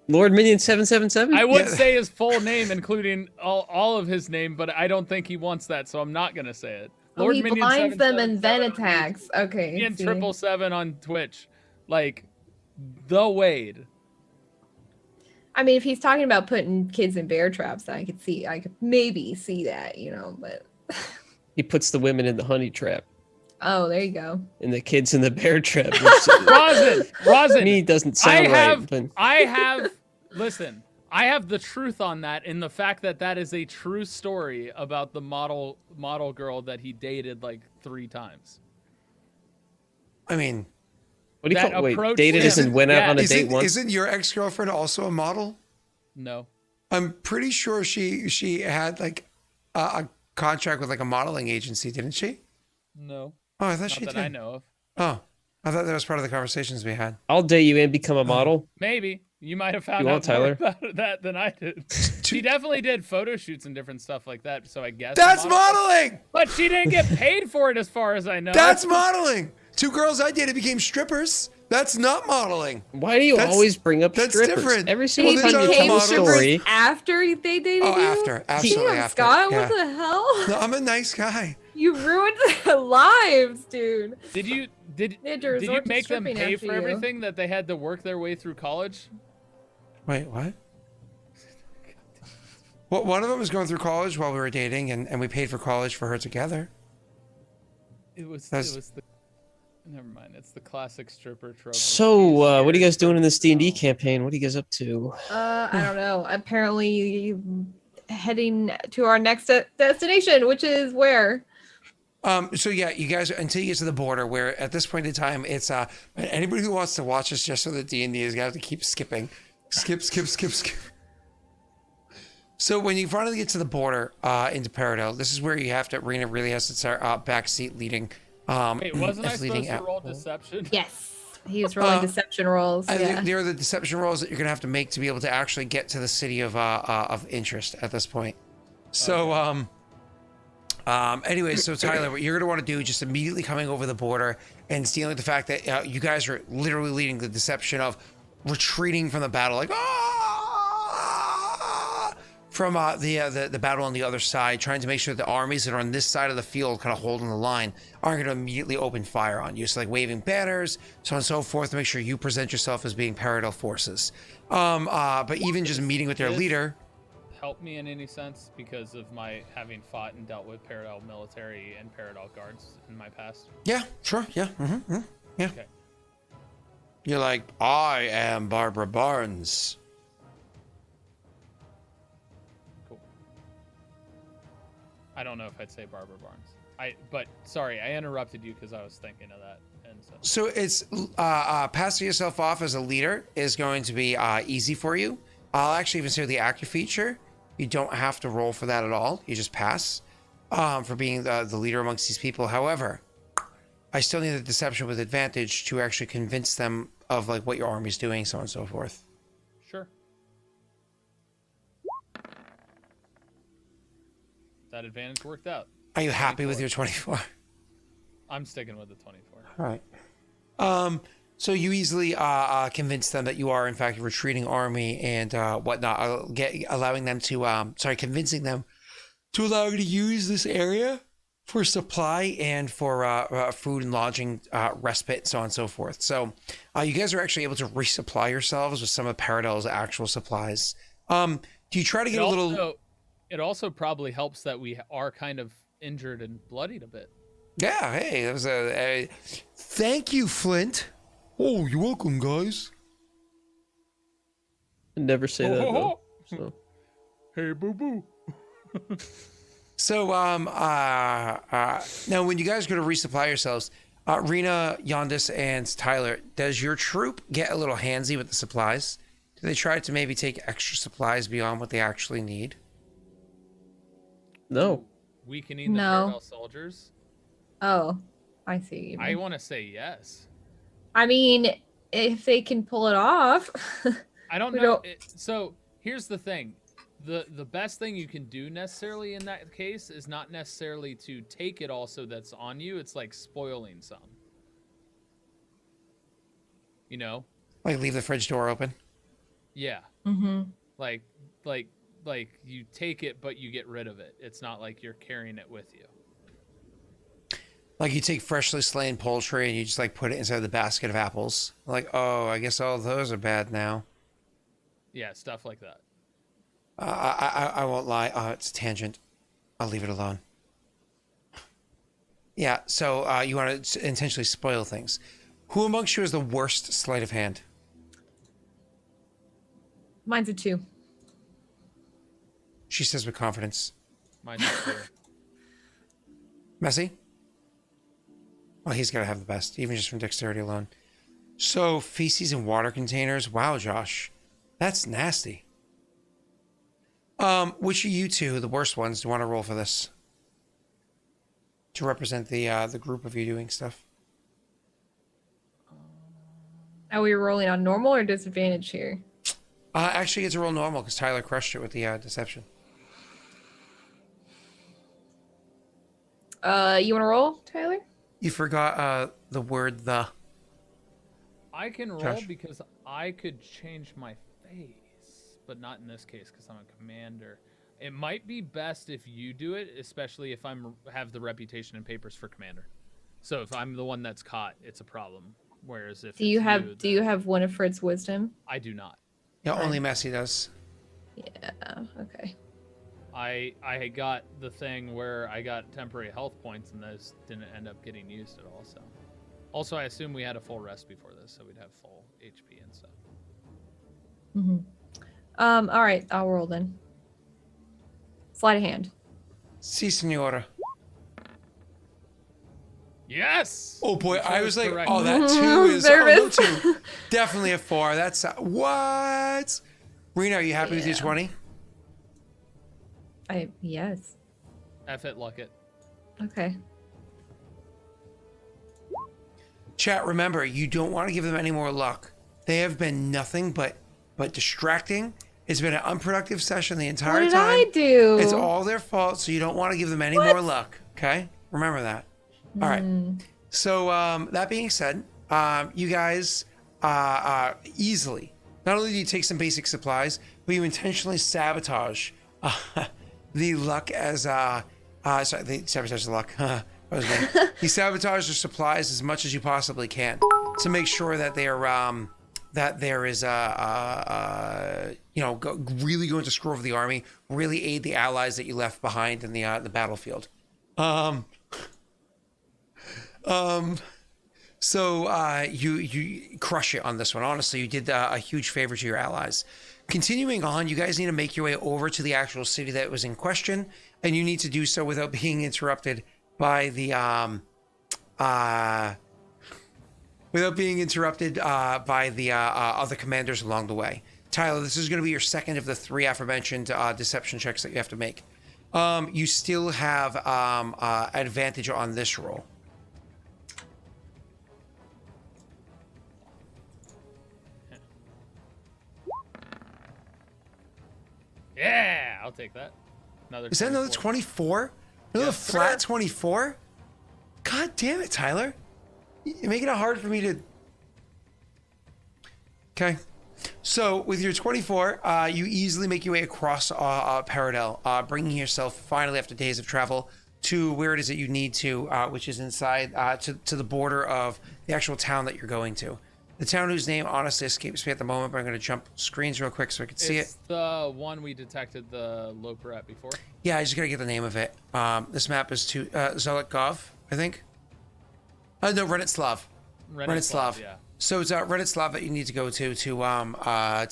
Lord Minion 777? I would Yeah. say his full name, including all of his name, but I don't think he wants that, so I'm not gonna say it. Oh, he Minion blinds them and then 777 on attacks. Okay. YouTube and see. 777 on Twitch. Like, the Wade. I mean, if he's talking about putting kids in bear traps, then I could maybe see that, but He puts the women in the honey trap oh, there you go. and the kids in the bear trap. Which Rosin, to me doesn't sound right. But listen, I have the truth on that in the fact that is a true story about the model girl that he dated like 3 times. I mean, what do you that call wait? approach Dated us isn't- and went out yeah. on a date once. isn't your ex-girlfriend also a model? No. I'm pretty sure she had like a contract with like a modeling agency, didn't she? No. Oh, I thought Not she that did. I know of. Oh, I thought that was part of the conversations we had. I'll date you and become a model. Maybe. You might have found You out want more Tyler? about that than I did. She definitely did photo shoots and different stuff like that. So I guess That's modeling. But she didn't get paid for it, as far as I know. That's modeling. 2 girls I dated became strippers. That's not modeling. Why do you always bring up that's strippers? different. Every They single Well, time you became tell a models. story. after they dated Oh, you? after. Absolutely Damn, after. Scott, Yeah. what the hell? No, I'm a nice guy. You ruined their lives, dude. Did you They had to did you resort to make them stripping pay after for you. everything that they had to work their way through college? Wait, what? Well, one of them was going through college while we were dating, and we paid for college for her together. It was That's- the never mind. It's the classic stripper trope. So, what are you guys doing in this D&D campaign? What are you guys up to? I don't know. Apparently heading to our next destination, which is where? So yeah, you guys, until you get to the border, where at this point in time, it's anybody who wants to watch this just so the D&D is gonna have to keep skipping, skip. So when you finally get to the border into Paradise, this is where you have to. Rena really has to start backseat leading. Wait, wasn't I supposed to out. roll deception? Yes. He was rolling deception rolls. I Yeah. think there are the deception rolls that you're gonna have to make to be able to actually get to the city of interest at this point. So anyway, so Tyler, what you're gonna want to do, just immediately coming over the border and dealing with the fact that you guys are literally leading the deception of retreating from the battle, like from the battle on the other side, trying to make sure the armies that are on this side of the field, kind of holding the line, aren't going to immediately open fire on you. So like waving banners, so on and so forth, to make sure you present yourself as being Paradise forces. But even just meeting with their leader. Help me in any sense because of my having fought and dealt with Paradise military and Paradise guards in my past. Yeah, sure, yeah, yeah. Okay. You're like, I am Barbara Barnes. Cool. I don't know if I'd say Barbara Barnes. But sorry, I interrupted you because I was thinking of that. And So it's passing yourself off as a leader is going to be easy for you. I'll actually even say the active feature. You don't have to roll for that at all. You just pass for being the leader amongst these people. However, I still need the deception with advantage to actually convince them of like what your army's doing, so on and so forth. Sure. That advantage worked out. Are you happy with your 24? I'm sticking with the 24. All right. So you easily convince them that you are in fact a retreating army and whatnot, allowing them to convincing them to allow you to use this area for supply and for food and lodging, respite, so on and so forth. So you guys are actually able to resupply yourselves with some of Paradise's actual supplies. Do you try to get a little? It also probably helps that we are kind of injured and bloodied a bit. Yeah. Hey, that was a thank you, Flint. Oh, you're welcome, guys. Never say that though. So. Hey, boo boo. So, now when you guys go to resupply yourselves, Rena, Yondis, and Tyler, does your troop get a little handsy with the supplies? Do they try to maybe take extra supplies beyond what they actually need? No. Weakening the No. Paradise soldiers? Oh, I see. I want to say yes. I mean, if they can pull it off. I don't We know. don't- So here's the thing. The best thing you can do necessarily in that case is not necessarily to take it all so that's on you. It's like spoiling some. You know? Like leave the fridge door open? Yeah. Mm-hmm. Like you take it, but you get rid of it. It's not like you're carrying it with you. Like you take freshly slain poultry and you just like put it inside the basket of apples. Like, oh, I guess all those are bad now. Yeah, stuff like that. I won't lie. It's a tangent. I'll leave it alone. Yeah, so you want to intentionally spoil things. Who amongst you is the worst sleight of hand? Mine's a 2. She says with confidence. Mine's clear. Messy? Well, he's got to have the best, even just from dexterity alone. So, feces and water containers. Wow, Josh. That's nasty. Which of you two, the worst ones, do you want to roll for this? To represent the group of you doing stuff. Are we rolling on normal or disadvantage here? Actually, it's a roll normal because Tyler crushed it with the deception. You want to roll, Tyler? You forgot the word the. I can roll Josh. because I could change my face, but not in this case because I'm a commander. It might be best if you do it, especially if have the reputation and papers for commander. So if I'm the one that's caught, it's a problem. Whereas if Do you it's have do you have Winifred's wisdom? I do not. Yeah, Fine. only Messi does. Yeah. Okay. I got the thing where I got temporary health points and those didn't end up getting used at all. So, also I assume we had a full rest before this, so we'd have full HP and stuff. Mm-hmm. All right. I'll roll then. Sleight of hand. Si, senora. Yes. Oh boy, You I chose was like, correct. oh, that 2 is Nervous. no 2. Definitely a 4. That's what? Rena, are you happy with your Yeah. 20? Yes. F it, luck it. Okay. Chat, remember, you don't want to give them any more luck. They have been nothing but distracting. It's been an unproductive session the entire What did time. I do? It's all their fault, so you don't want to give them any more luck. Okay? Remember that. All right. So that being said, you guys easily, not only do you take some basic supplies, but you intentionally sabotage the luck as sorry, they sabotage the luck. You sabotage the supplies as much as you possibly can to make sure that they are that there is really going to screw over the army, really aid the allies that you left behind in the battlefield. So you crush it on this one. Honestly, you did a huge favor to your allies. Continuing on, you guys need to make your way over to the actual city that was in question, and you need to do so without being interrupted by the other commanders along the way. Tyler, this is going to be your second of the 3 aforementioned deception checks that you have to make. You still have advantage on this roll. Yeah, I'll take that. Is that another 24? Another Yes, flat sir. 24? God damn it, Tyler. You're making it hard for me to... Okay. So, with your 24, you easily make your way across Paradel, bringing yourself, finally, after days of travel, to where it is that you need to, which is inside, to the border of the actual town that you're going to. The town whose name honestly escapes me at the moment, but I'm going to jump screens real quick so I can see it. It's the one we detected the Loper at before. Yeah, I just got to get the name of it. This map is to Zolikov, I think. No, Renitslav. Renitslav. Yeah. So it's Renitslav that you need to go to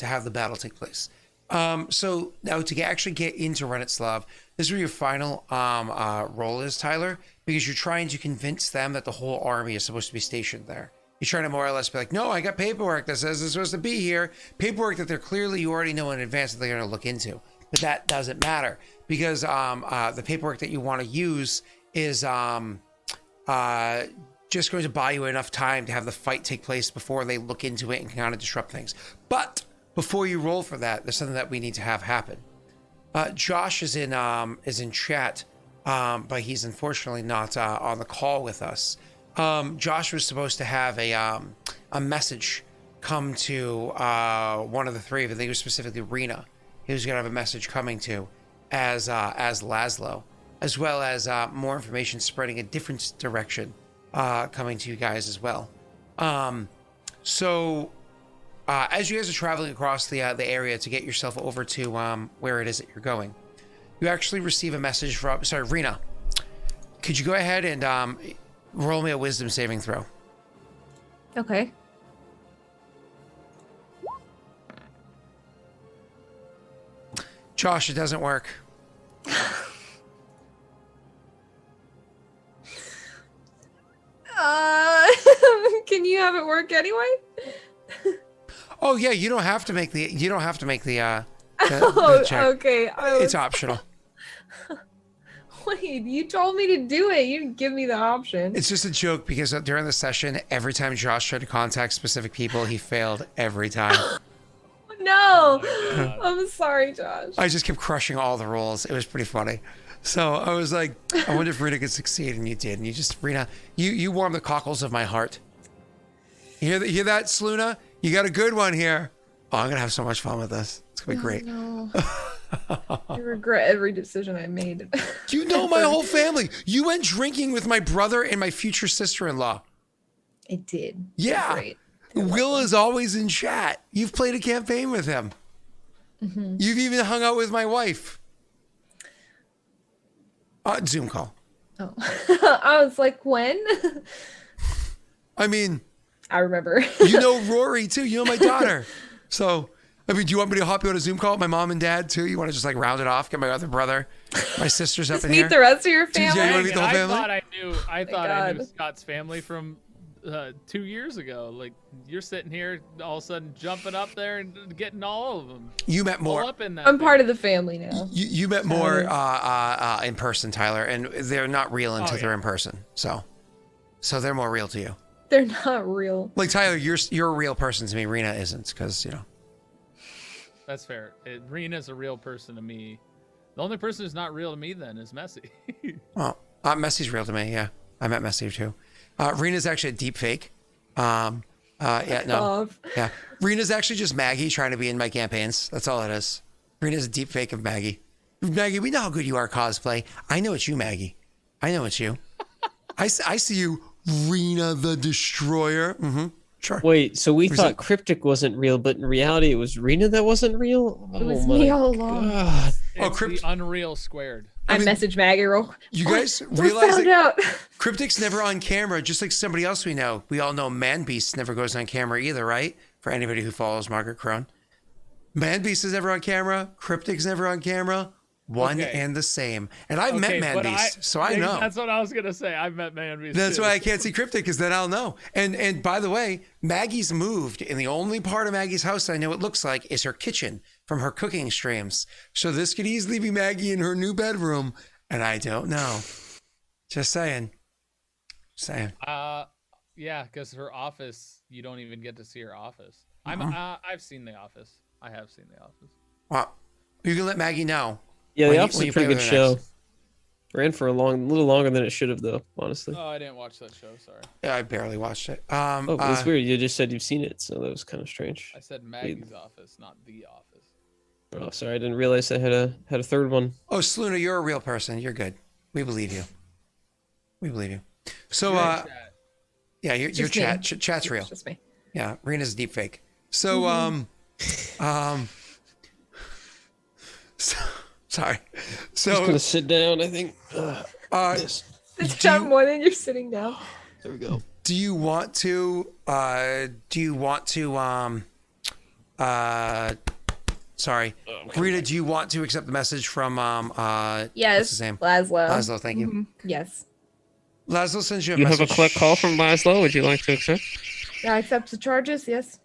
have the battle take place. So now to actually get into Renitslav, this is where your final role is, Tyler, because you're trying to convince them that the whole army is supposed to be stationed there. You're trying to more or less be like, no, I got paperwork that says it's supposed to be here. Paperwork that you already know in advance that they're going to look into. But that doesn't matter because the paperwork that you want to use is just going to buy you enough time to have the fight take place before they look into it and kind of disrupt things. But before you roll for that, there's something that we need to have happen. Josh is in chat, but he's unfortunately not on the call with us. Josh was supposed to have a message come to one of the 3 of them. I think it was specifically Rena. He was going to have a message coming to as Laszlo, as well as more information spreading a different direction coming to you guys as well. So as you guys are traveling across the area to get yourself over to where it is that you're going, you actually receive a message from... Sorry, Rena. Could you go ahead and roll me a wisdom saving throw? Okay. Josh, it doesn't work. Can you have it work anyway? Oh yeah, you don't have to make the Oh, check. okay. It's optional. Wait, you told me to do it. You didn't give me the option. It's just a joke because during the session, every time Josh tried to contact specific people, he failed every time. Oh, No, Oh my God. I'm sorry, Josh. I just kept crushing all the rolls. It was pretty funny. So I was like, I wonder if Rena could succeed, and you did. And you just, Rena, you warmed the cockles of my heart. You hear that, Sluna? You got a good one here. Oh, I'm gonna have so much fun with this. It's gonna be great. No. I regret every decision I made. You know my whole family. You went drinking with my brother and my future sister-in-law. I did. Yeah. Great. Will is always in chat. You've played a campaign with him. Mm-hmm. You've even hung out with my wife. Zoom call. Oh, I was like, when? I mean, I remember. you know Rory too. You know my daughter. So, I mean, do you want me to hop you on a Zoom call with my mom and dad too? You want to just like round it off? Get my other brother, my sisters up Just in meet here. the rest of your Yeah, you family. wanna meet the whole family? I thought I knew God. Scott's family from 2 years ago. Like, you're sitting here all of a sudden jumping up there and getting all of them. You met All more. up in that. I'm thing. part of the family now. You met more Excited. in person, Tyler, and they're not real until yeah. they're in person. So they're more real to you. They're not real. Like Tyler, you're a real person to me. Rena isn't, because you know. That's fair. Rena's a real person to me. The only person who's not real to me then is Messi. Well, Messi's real to me. Yeah, I met Messi too. Rena's actually a deep fake. Yeah, no. Off. Yeah. Rena's actually just Maggie trying to be in my campaigns. That's all it is. Rena's a deep fake of Maggie. Maggie, we know how good you are at cosplay. I know it's you, Maggie. I know it's you. I see you, Rena the Destroyer. Mm-hmm. Sure. Wait, so we Resent- thought Cryptic wasn't real, but in reality it was Rena that wasn't real? It was my me all along. God. It's Crypt- the unreal squared. I mean, messaged Maggie real. You guys We realize found that out. Cryptic's never on camera, just like somebody else we know. We all know Man Beast never goes on camera either, right? For anybody who follows Margaret Crone. Man Beast is never on camera. Cryptic's never on camera. One Okay. and the same. And I've met Man but Beast, so I know. That's what I was gonna say. I've met Man Beast. That's too. why I can't see Cryptic, because then I'll know. And by the way, Maggie's moved, and the only part of Maggie's house I know it looks like is her kitchen from her cooking streams. So this could easily be Maggie in her new bedroom, and I don't know. Just saying. Yeah, because her office, you don't even get to see her office. I've seen The Office. I have seen The Office. Well, you can let Maggie know. Yeah, When The you- Office when is you a pretty play good with show. her Ran for a little longer than it should have, though, honestly. Oh, I didn't watch that show. Sorry. Yeah, I barely watched it. Oh, but it's weird. You just said you've seen it, so that was kind of strange. I said Maggie's office, not The Office. Oh, sorry, I didn't realize I had a third one. Oh, Sluna, you're a real person. You're good. We believe you. We believe you. So, You're in chat. yeah, your Just chat. me. Chat's real. It's just me. Yeah, Rena's a deep fake. So, sorry. Just gonna So, sit down, I think. Yes. It's Do not you- more than you're sitting down. There we go. do you want to, sorry. Rita, do you want to accept the message from, Yes. what's his name? Laszlo. Laszlo, thank you. Mhm. Yes. Laszlo sends you a You message. have a quick call from Laszlo. Would you like to accept? I accept the charges. Yes.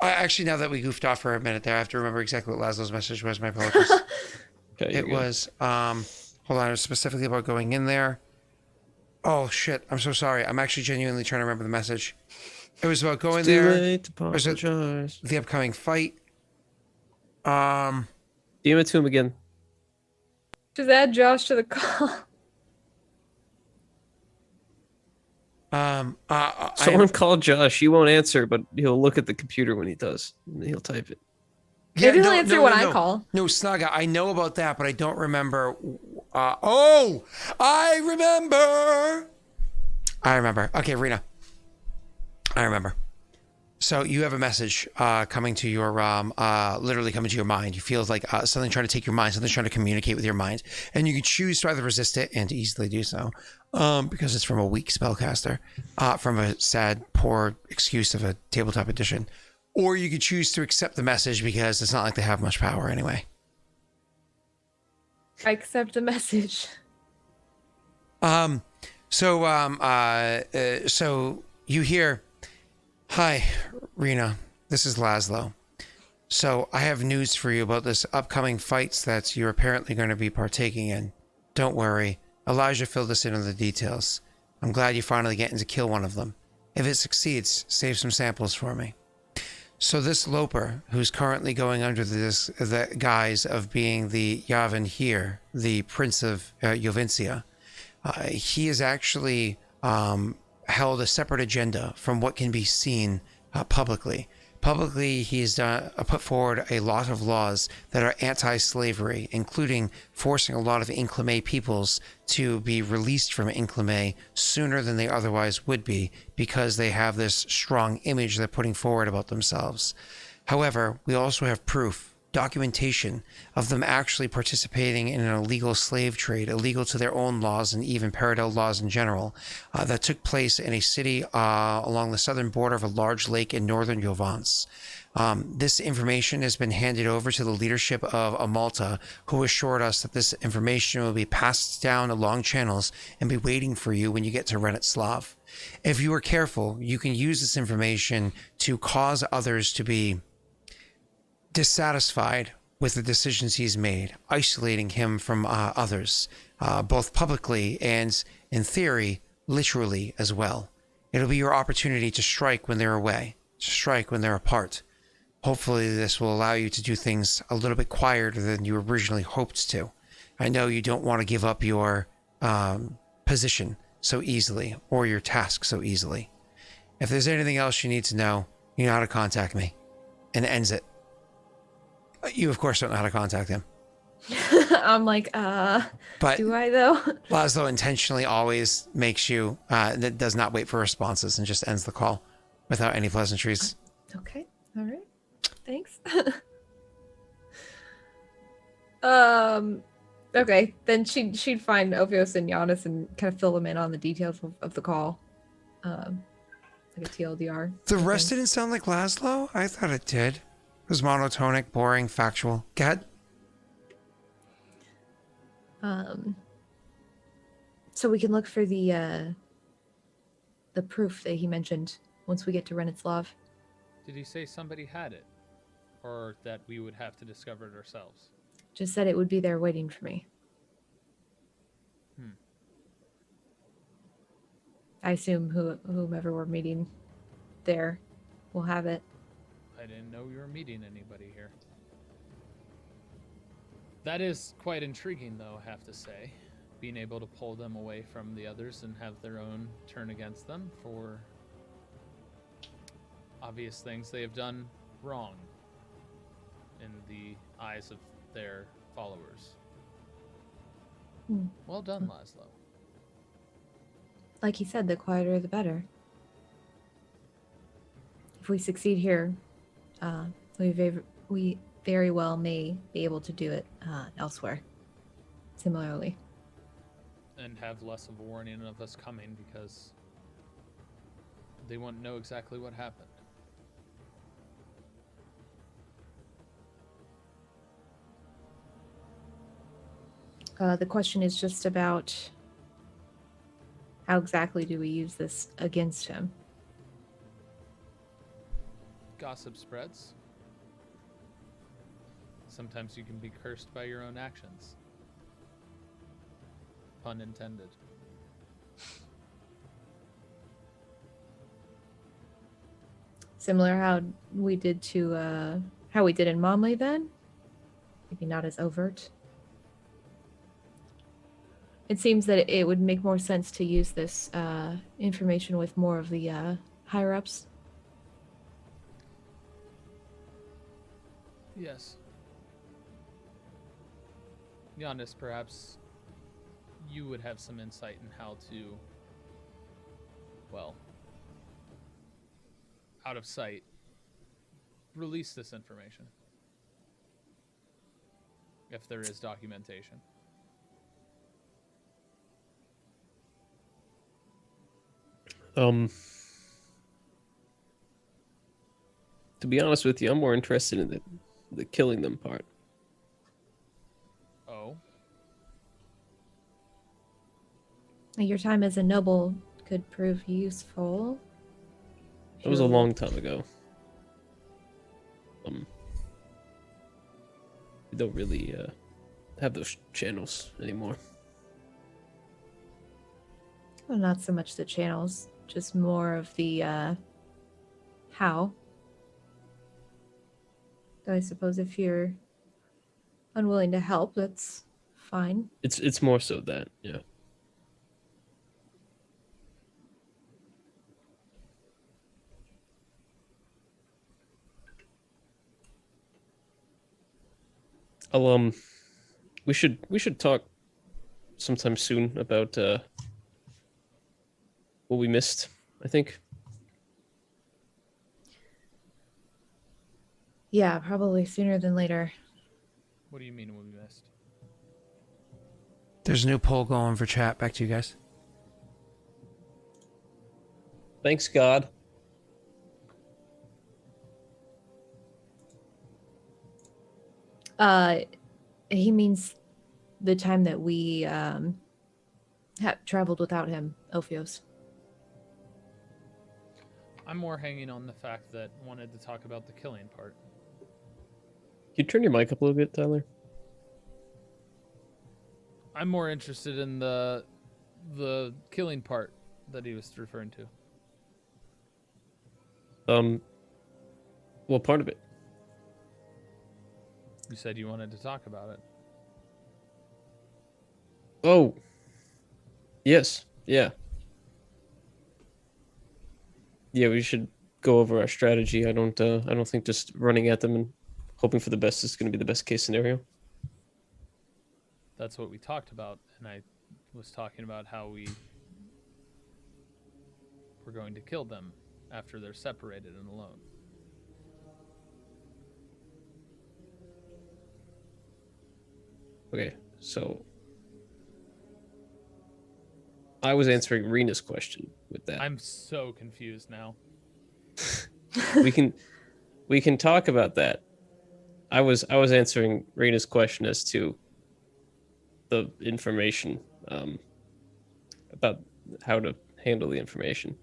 Actually, now that we goofed off for a minute there, I have to remember exactly what Laszlo's message was. My apologies. Okay. It was, hold on, it was specifically about going in there. Oh, shit. I'm so sorry. I'm actually genuinely trying to remember the message. It was about going Too there, late to Was it- apologize. the upcoming fight. DM it to him again. Just add Josh to the call. Someone call Josh. He won't answer, but he'll look at the computer when he does. And he'll type it. Maybe he'll answer when I call. No, Snugga, I know about that, but I don't remember. Oh, I remember. Okay, Rena. I remember. So you have a message coming to your, literally coming to your mind. You feel like something trying to take your mind, something trying to communicate with your mind. And you can choose to either resist it and to easily do so, because it's from a weak spellcaster, from a sad, poor excuse of a tabletop edition. Or you could choose to accept the message because it's not like they have much power anyway. I accept the message. So you hear, "Hi, Rena, this is Laszlo. So I have news for you about this upcoming fights that you're apparently going to be partaking in. Don't worry. Elijah filled us in on the details. I'm glad you're finally getting to kill one of them. If it succeeds, save some samples for me." So this Loper, who's currently going under the guise of being the Yavin here, the Prince of Jovincia, he has actually held a separate agenda from what can be seen publicly. Publicly, he has put forward a lot of laws that are anti-slavery, including forcing a lot of Inclame peoples to be released from Inclame sooner than they otherwise would be, because they have this strong image they're putting forward about themselves. However, we also have proof, documentation of them actually participating in an illegal slave trade, illegal to their own laws and even parallel laws in general, that took place in a city along the southern border of a large lake in northern Jovance. This information has been handed over to the leadership of Amalta, who assured us that this information will be passed down along channels and be waiting for you when you get to Renetslav. If you are careful, you can use this information to cause others to be dissatisfied with the decisions he's made, isolating him from others, both publicly and, in theory, literally as well. It'll be your opportunity to strike when they're away, to strike when they're apart. Hopefully this will allow you to do things a little bit quieter than you originally hoped to. I know you don't want to give up your position so easily, or your task so easily. If there's anything else you need to know, you know how to contact me. And ends it. You, of course, don't know how to contact him. I'm like, but do I though? Laszlo intentionally always makes you, that does not wait for responses and just ends the call without any pleasantries. Okay. All right. Thanks. Okay. Then she'd find Ophios and Giannis and kind of fill them in on the details of the call. Like a TLDR. The rest didn't sound like Laszlo? I thought it did. It was monotonic, boring, factual. Go ahead. So we can look for the proof that he mentioned once we get to Renetslav. Did he say somebody had it? Or that we would have to discover it ourselves? Just said it would be there waiting for me. I assume whomever we're meeting there will have it. I didn't know you were meeting anybody here. That is quite intriguing, though, I have to say. Being able to pull them away from the others and have their own turn against them for obvious things they have done wrong in the eyes of their followers. Well done, Laszlo. Like he said, the quieter the better. If we succeed here, we very well may be able to do it elsewhere. Similarly. And have less of a warning of us coming because they won't know exactly what happened. The question is just about how exactly do we use this against him? Gossip spreads. Sometimes you can be cursed by your own actions. Pun intended. Similar how we did in Momley then? Maybe not as overt. It seems that it would make more sense to use this information with more of the higher-ups. Yes. Giannis, perhaps you would have some insight in how to, well, out of sight, release this information. If there is documentation. To be honest with you, I'm more interested in the killing them part. Oh? Your time as a noble could prove useful. It was a long time ago. We don't really have those channels anymore. Well, not so much the channels, just more of the how. I suppose if you're unwilling to help, that's fine. It's more so that, yeah. I'll we should talk sometime soon about what we missed, I think. Yeah, probably sooner than later. What do you mean we missed? There's a new poll going for chat. Back to you guys. Thanks God. He means the time that we traveled without him, Ophios. I'm more hanging on the fact that wanted to talk about the killing part. Can you turn your mic up a little bit, Tyler? I'm more interested in the killing part that he was referring to. Well, part of it. You said you wanted to talk about it. Oh. Yes. Yeah. Yeah, we should go over our strategy. I don't think just running at them and hoping for the best is going to be the best case scenario. That's what we talked about, and I was talking about how we were going to kill them after they're separated and alone. Okay, so I was answering Rena's question with that. I'm so confused now. we can talk about that. I was answering Rena's question as to the information, about how to handle the information.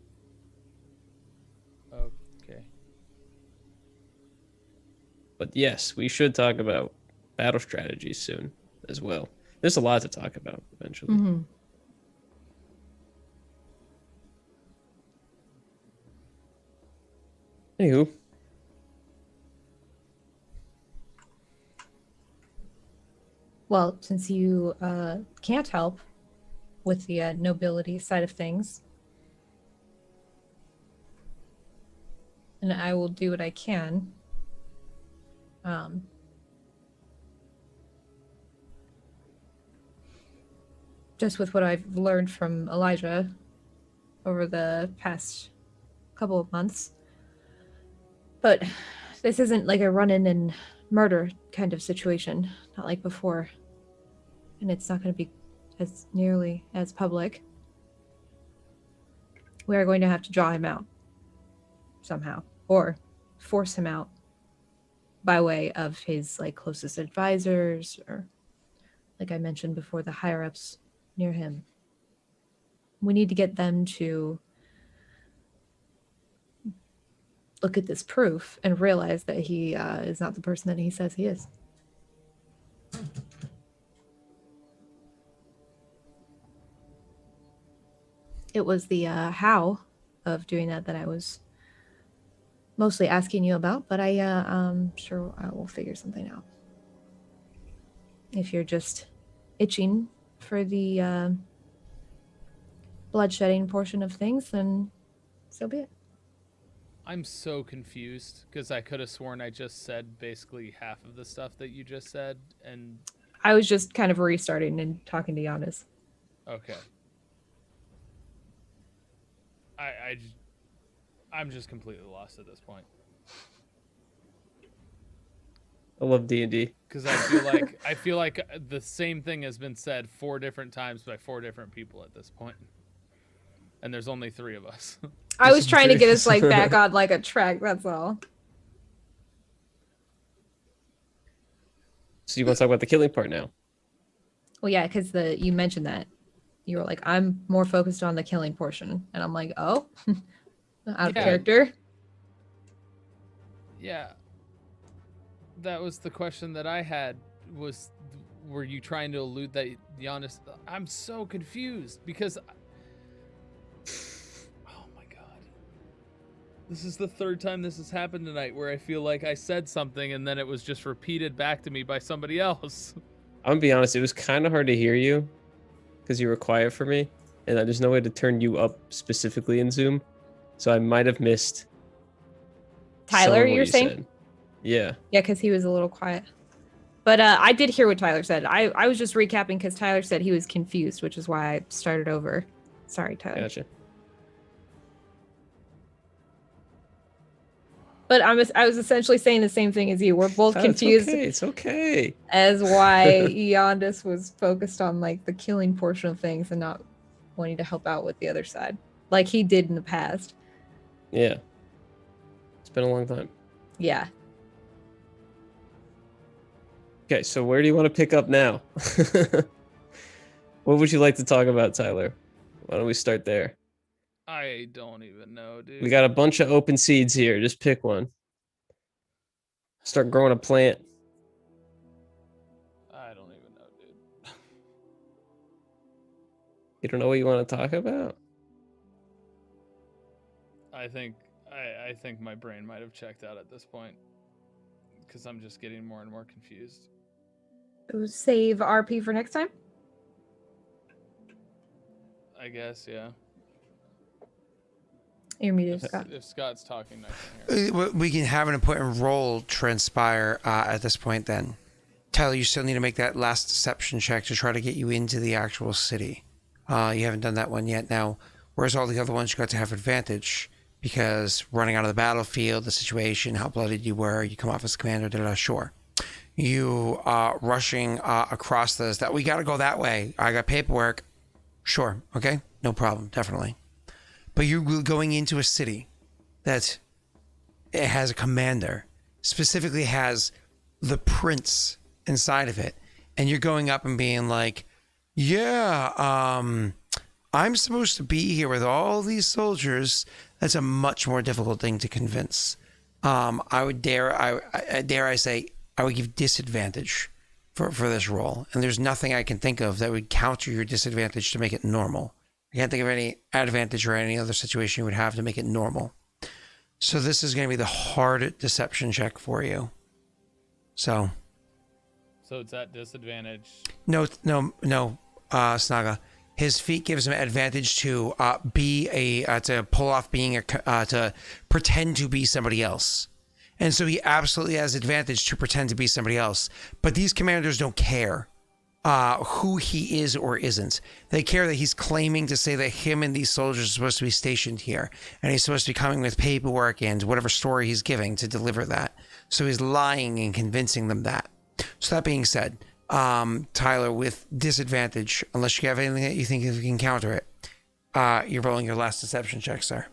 Okay. But yes, we should talk about battle strategies soon as well. There's a lot to talk about eventually. Mm-hmm. Anywho. Well, since you can't help with the nobility side of things, and I will do what I can. Just with what I've learned from Elijah over the past couple of months. But this isn't like a run-in and murder kind of situation, not like before. And it's not going to be as nearly as public. We are going to have to draw him out somehow, or force him out by way of his like closest advisors, or like I mentioned before, the higher ups near him. We need to get them to look at this proof and realize that he is not the person that he says he is. It was the how of doing that I was mostly asking you about, but I'm sure I will figure something out. If you're just itching for the bloodshedding portion of things, then so be it. I'm so confused because I could have sworn I just said basically half of the stuff that you just said, and I was just kind of restarting and talking to Giannis. okay. I'm just completely lost at this point. I love D&D. Because I feel like the same thing has been said 4 different times by 4 different people at this point, and there's only 3 of us. I was trying to get us like back on like a track. That's all. So you want to talk about the killing part now? Well, yeah, because you mentioned that you were like, I'm more focused on the killing portion, and I'm like, oh, out of character. Yeah. That was the question that I had. Were you trying to allude that Giannis? I'm so confused because. Oh my god. This is the third time this has happened tonight where I feel like I said something and then it was just repeated back to me by somebody else. I'm gonna be honest, it was kind of hard to hear you because you were quiet for me, and there's no way to turn you up specifically in Zoom, so I might have missed. some of Tyler, what you're you saying? said. Yeah. Yeah, because he was a little quiet. But I did hear what Tyler said. I was just recapping because Tyler said he was confused, which is why I started over. Sorry, Tyler. Gotcha. But I was essentially saying the same thing as you. We're both confused It's okay. as why Yondis was focused on like the killing portion of things and not wanting to help out with the other side, like he did in the past. Yeah. It's been a long time. Yeah. Okay, so where do you want to pick up now? What would you like to talk about, Tyler? Why don't we start there? I don't even know, dude. We got a bunch of open seeds here. Just pick one. Start growing a plant. I don't even know, dude. You don't know what you want to talk about? I think my brain might have checked out at this point because I'm just getting more and more confused. Save RP for next time. I guess, yeah. You're muted, Scott. If Scott's talking, I can hear. We can have an important role transpire at this point then. Tyler, you still need to make that last deception check to try to get you into the actual city. You haven't done that one yet. Now, whereas all the other ones you got to have advantage because running out of the battlefield, the situation, how blooded you were, you come off as commander, sure. You rushing across this, that we got to go that way. I got paperwork. Sure. Okay. No problem. Definitely. But you're going into a city that it has a commander, specifically has the prince inside of it. And you're going up and being like, yeah, I'm supposed to be here with all these soldiers. That's a much more difficult thing to convince. I would dare I say, I would give disadvantage for this role. And there's nothing I can think of that would counter your disadvantage to make it normal. I can't think of any advantage or any other situation you would have to make it normal. So this is going to be the hard deception check for you. So it's at disadvantage. No, Snaga. His feat gives him advantage to to pull off being to pretend to be somebody else. And so he absolutely has advantage to pretend to be somebody else. But these commanders don't care who he is or isn't. They care that he's claiming to say that him and these soldiers are supposed to be stationed here. And he's supposed to be coming with paperwork and whatever story he's giving to deliver that. So he's lying and convincing them that. So that being said, Tyler, with disadvantage, unless you have anything that you think you can counter it, you're rolling your last deception check, sir.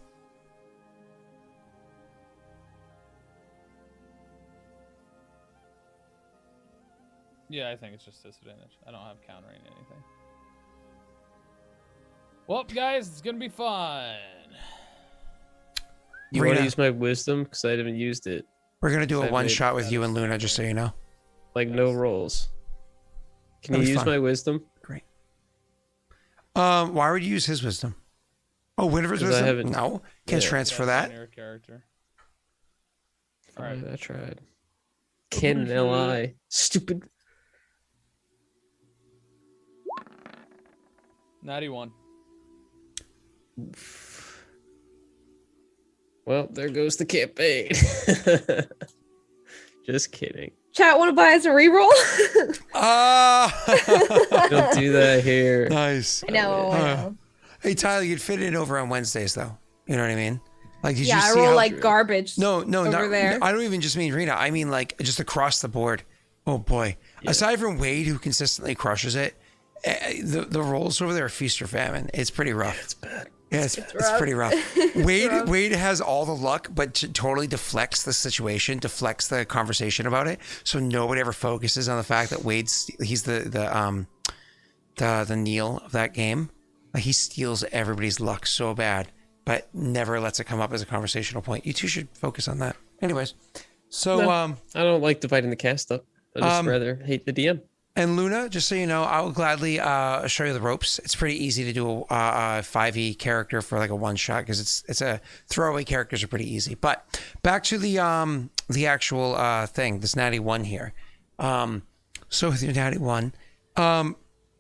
Yeah, I think it's just disadvantage. I don't have countering anything. Well, guys, it's gonna be fun. You want to use my wisdom? Because I haven't used it. We're going to do a one-shot with you and Luna, just so you know. Like, no rolls. Can That'd you be use fun. my wisdom? Great. Why would you use his wisdom? Oh, Winifred's 'Cause I wisdom? haven't- No. Can't Yeah. transfer Yeah, that. generic character. Alright, I tried. Canon LI. Stupid. Natty one. Well, there goes the campaign. Just kidding. Chat, want to buy us a reroll? Don't do that here. Nice. I know. Hey, Tyler, you'd fit in over on Wednesdays, though. You know what I mean? Like, did Yeah, you I see roll how... like garbage. No, over not there. I don't even just mean Rena. I mean, like, just across the board. Oh, boy. Yeah. Aside from Wade, who consistently crushes it, the rolls over there are feast or famine. It's pretty rough. It's bad. Yeah, it's pretty rough. Wade has all the luck, but totally deflects the situation, deflects the conversation about it. So nobody ever focuses on the fact that he's the Neil of that game. Like, he steals everybody's luck so bad, but never lets it come up as a conversational point. You two should focus on that. Anyways, so No, I don't like dividing the cast up. I just rather hate the DM. And Luna, just so you know, I will gladly show you the ropes. It's pretty easy to do a 5e character for like a one shot because it's a throwaway characters are pretty easy. But back to the actual thing, this natty one here. So with your natty one,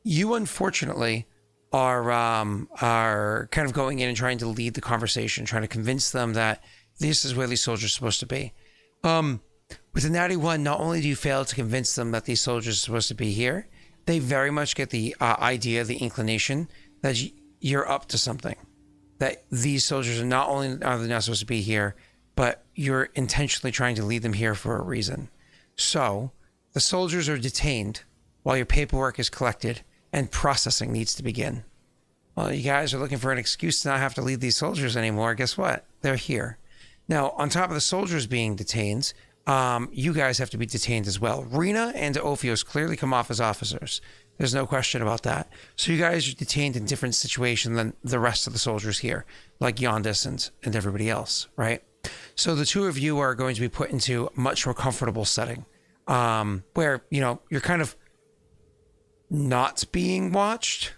you unfortunately are kind of going in and trying to lead the conversation, trying to convince them that this is where these soldiers are supposed to be. With the natty one, not only do you fail to convince them that these soldiers are supposed to be here, they very much get the idea, the inclination that you're up to something. That these soldiers are not only are they not supposed to be here, but you're intentionally trying to lead them here for a reason. So the soldiers are detained while your paperwork is collected and processing needs to begin. Well, you guys are looking for an excuse to not have to lead these soldiers anymore. Guess what? They're here. Now, on top of the soldiers being detained, you guys have to be detained as well. Rena and Ophios clearly come off as officers. There's no question about that. So you guys are detained in different situation than the rest of the soldiers here, like Yondis and everybody else, right? So the two of you are going to be put into a much more comfortable setting, where, you know, you're kind of not being watched,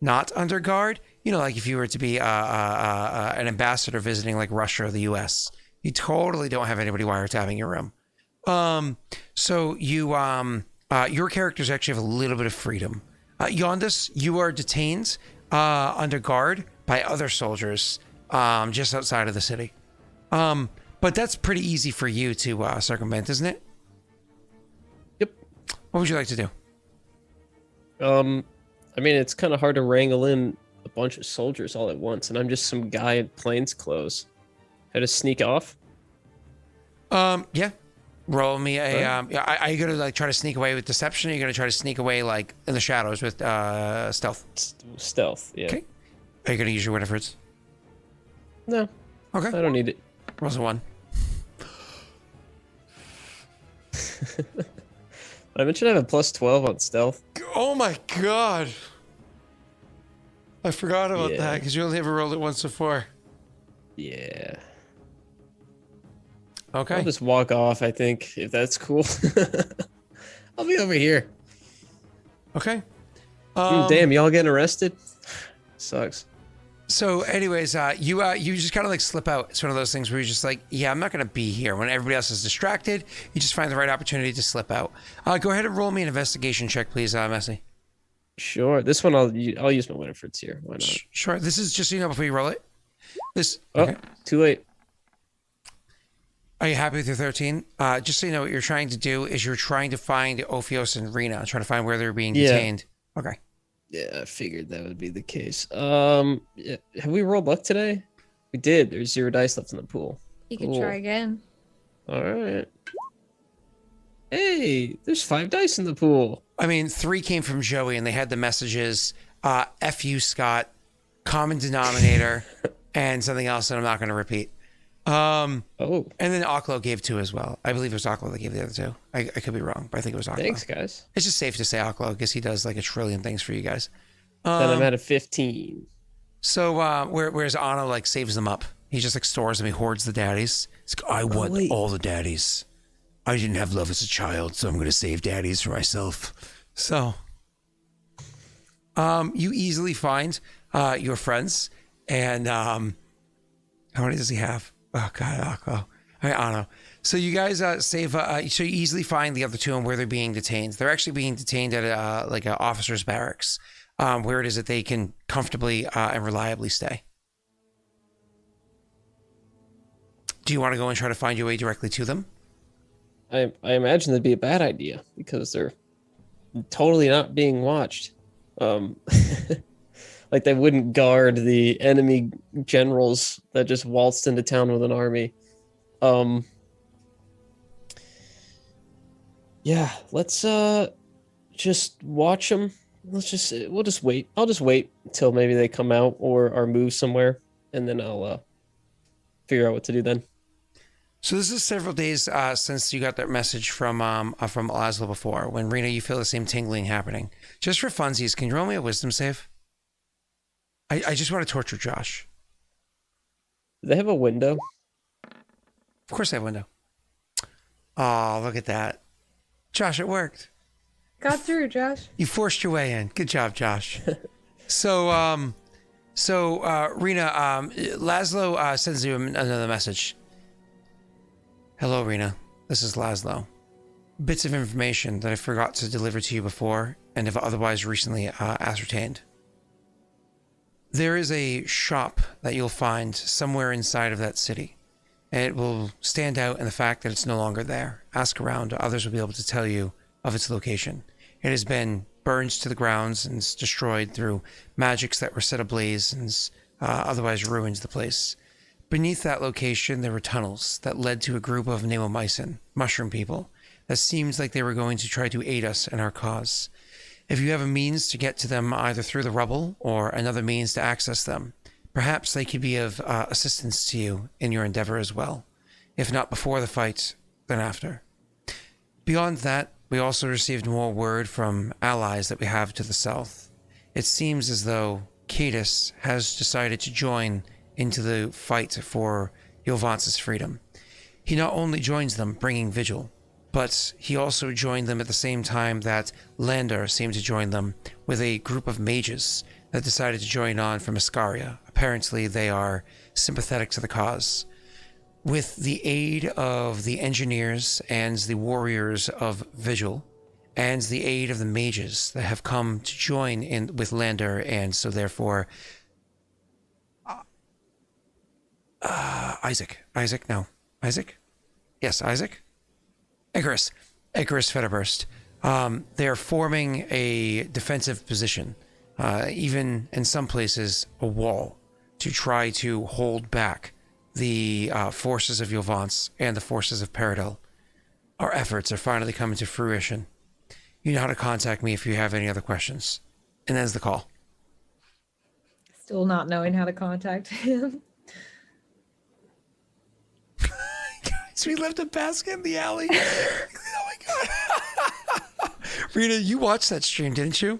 not under guard. You know, like if you were to be an ambassador visiting like Russia or the US, you totally don't have anybody wiretapping your room. So you, your characters actually have a little bit of freedom. Yondis, you are detained under guard by other soldiers just outside of the city. But that's pretty easy for you to circumvent, isn't it? Yep. What would you like to do? I mean, it's kind of hard to wrangle in a bunch of soldiers all at once, and I'm just some guy in plainclothes. How to sneak off? Yeah. Roll me a. Are you gonna like try to sneak away with deception? Or are you gonna try to sneak away like in the shadows with stealth? Stealth. Yeah. Okay. Are you gonna use your Winifred's? No. Okay. I don't need it. Rolls a 1. I mentioned I have a plus 12 on stealth. Oh my god! I forgot about Yeah. that because you only ever rolled it once before. Yeah. Okay. I'll just walk off, I think, if that's cool. I'll be over here. Okay. Damn, y'all getting arrested? Sucks. So, anyways, you just kind of like slip out. It's one of those things where you're just like, yeah, I'm not gonna be here. When everybody else is distracted, you just find the right opportunity to slip out. Go ahead and roll me an investigation check, please, Messi. Sure. This one I'll use my Winifred's here. Why not? Sure. This is just so you know before you roll it. This. Oh, Okay. too late. Are you happy with your 13? Just so you know, what you're trying to do is you're trying to find Ophios and Rena, trying to find where they're being detained. Okay. Yeah, I figured that would be the case. Yeah. Have we rolled luck today? We did. There's 0 dice left in the pool. You could Cool. try again. All right. Hey, there's 5 dice in the pool. I mean, 3 came from Joey, and they had the messages, F you, Scott, common denominator, and something else that I'm not going to repeat. Oh, And then Aklo gave 2 as well. I believe it was Aklo that gave the other 2. I could be wrong, but I think it was Aklo. thanks, guys. It's just safe to say Aklo because he does like a trillion things for you guys. Then I'm at a 15. So whereas Anno like saves them up. He just like stores them. He hoards the daddies. He's like, I want wait. all the daddies. I didn't have love as a child, so I'm going to save daddies for myself. So you easily find your friends. And how many does he have? Oh, God, Akko. All right, Anno. So you guys save, so you easily find the other 2 and where they're being detained. They're actually being detained at like an officer's barracks, where it is that they can comfortably and reliably stay. Do you want to go and try to find your way directly to them? I imagine that'd be a bad idea because they're totally not being watched. Like they wouldn't guard the enemy generals that just waltzed into town with an army. Yeah, let's just watch them. We'll just wait. I'll just wait until maybe they come out or move somewhere, and then I'll figure out what to do then. So this is several days since you got that message from Laszlo before. When Rena, you feel the same tingling happening. Just for funsies, can you roll me a wisdom save? I just want to torture Josh. Do they have a window? Of course I have a window. Oh, look at that. Josh, it worked. Got through, Josh. You forced your way in. Good job, Josh. So, Rena, Laszlo sends you another message. Hello, Rena. This is Laszlo. Bits of information that I forgot to deliver to you before and have otherwise recently ascertained. There is a shop that you'll find somewhere inside of that city. And it will stand out in the fact that it's no longer there. Ask around, others will be able to tell you of its location. It has been burned to the grounds and destroyed through magics that were set ablaze and otherwise ruined the place. Beneath that location, there were tunnels that led to a group of Nemomycin, mushroom people, that seemed like they were going to try to aid us in our cause. If you have a means to get to them either through the rubble or another means to access them, perhaps they could be of assistance to you in your endeavor as well. If not before the fight, then after. Beyond that, we also received more word from allies that we have to the south. It seems as though Cadis has decided to join into the fight for Yovance's freedom. He not only joins them bringing vigil, but he also joined them at the same time that Lander seemed to join them with a group of mages that decided to join on from Ascaria. Apparently they are sympathetic to the cause. With the aid of the engineers and the warriors of Vigil, and the aid of the mages that have come to join in with Lander, and so therefore... Isaac? Yes, Isaac? Icarus Fetterburst. They are forming a defensive position, even in some places a wall, to try to hold back the forces of Yovance and the forces of Paradel. Our efforts are finally coming to fruition. You know how to contact me if you have any other questions. And ends the call. Still not knowing how to contact him. Guys, we left a basket in the alley. Oh my god. Rita, you watched that stream, didn't you?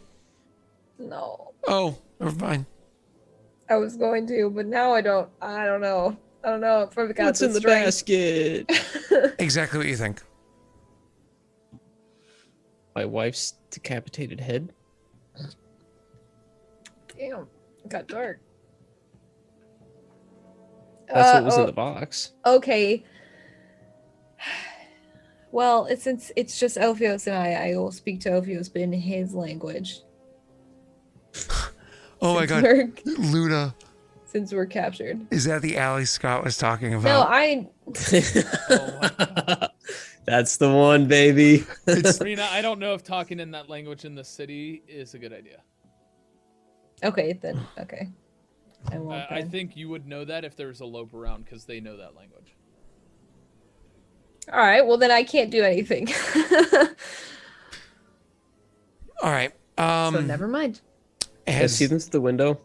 No. Oh, never mind. I was going to, but now I don't know. I don't know. I forgot What's in the basket? Exactly what you think. My wife's decapitated head. Damn, it got dark. That's what was in the box. Okay. Well, since it's just Elfios and I will speak to Elfios, but in his language. Oh my god. Luna. Since we're captured. Is that the alley Scott was talking about? No, I... That's the one, baby. Rena, I don't know if talking in that language in the city is a good idea. Okay, then. Okay. I won't I then. think you would know that if there was a lope around because they know that language. All right, well then I can't do anything. All right. So never mind. Can I see them through the window?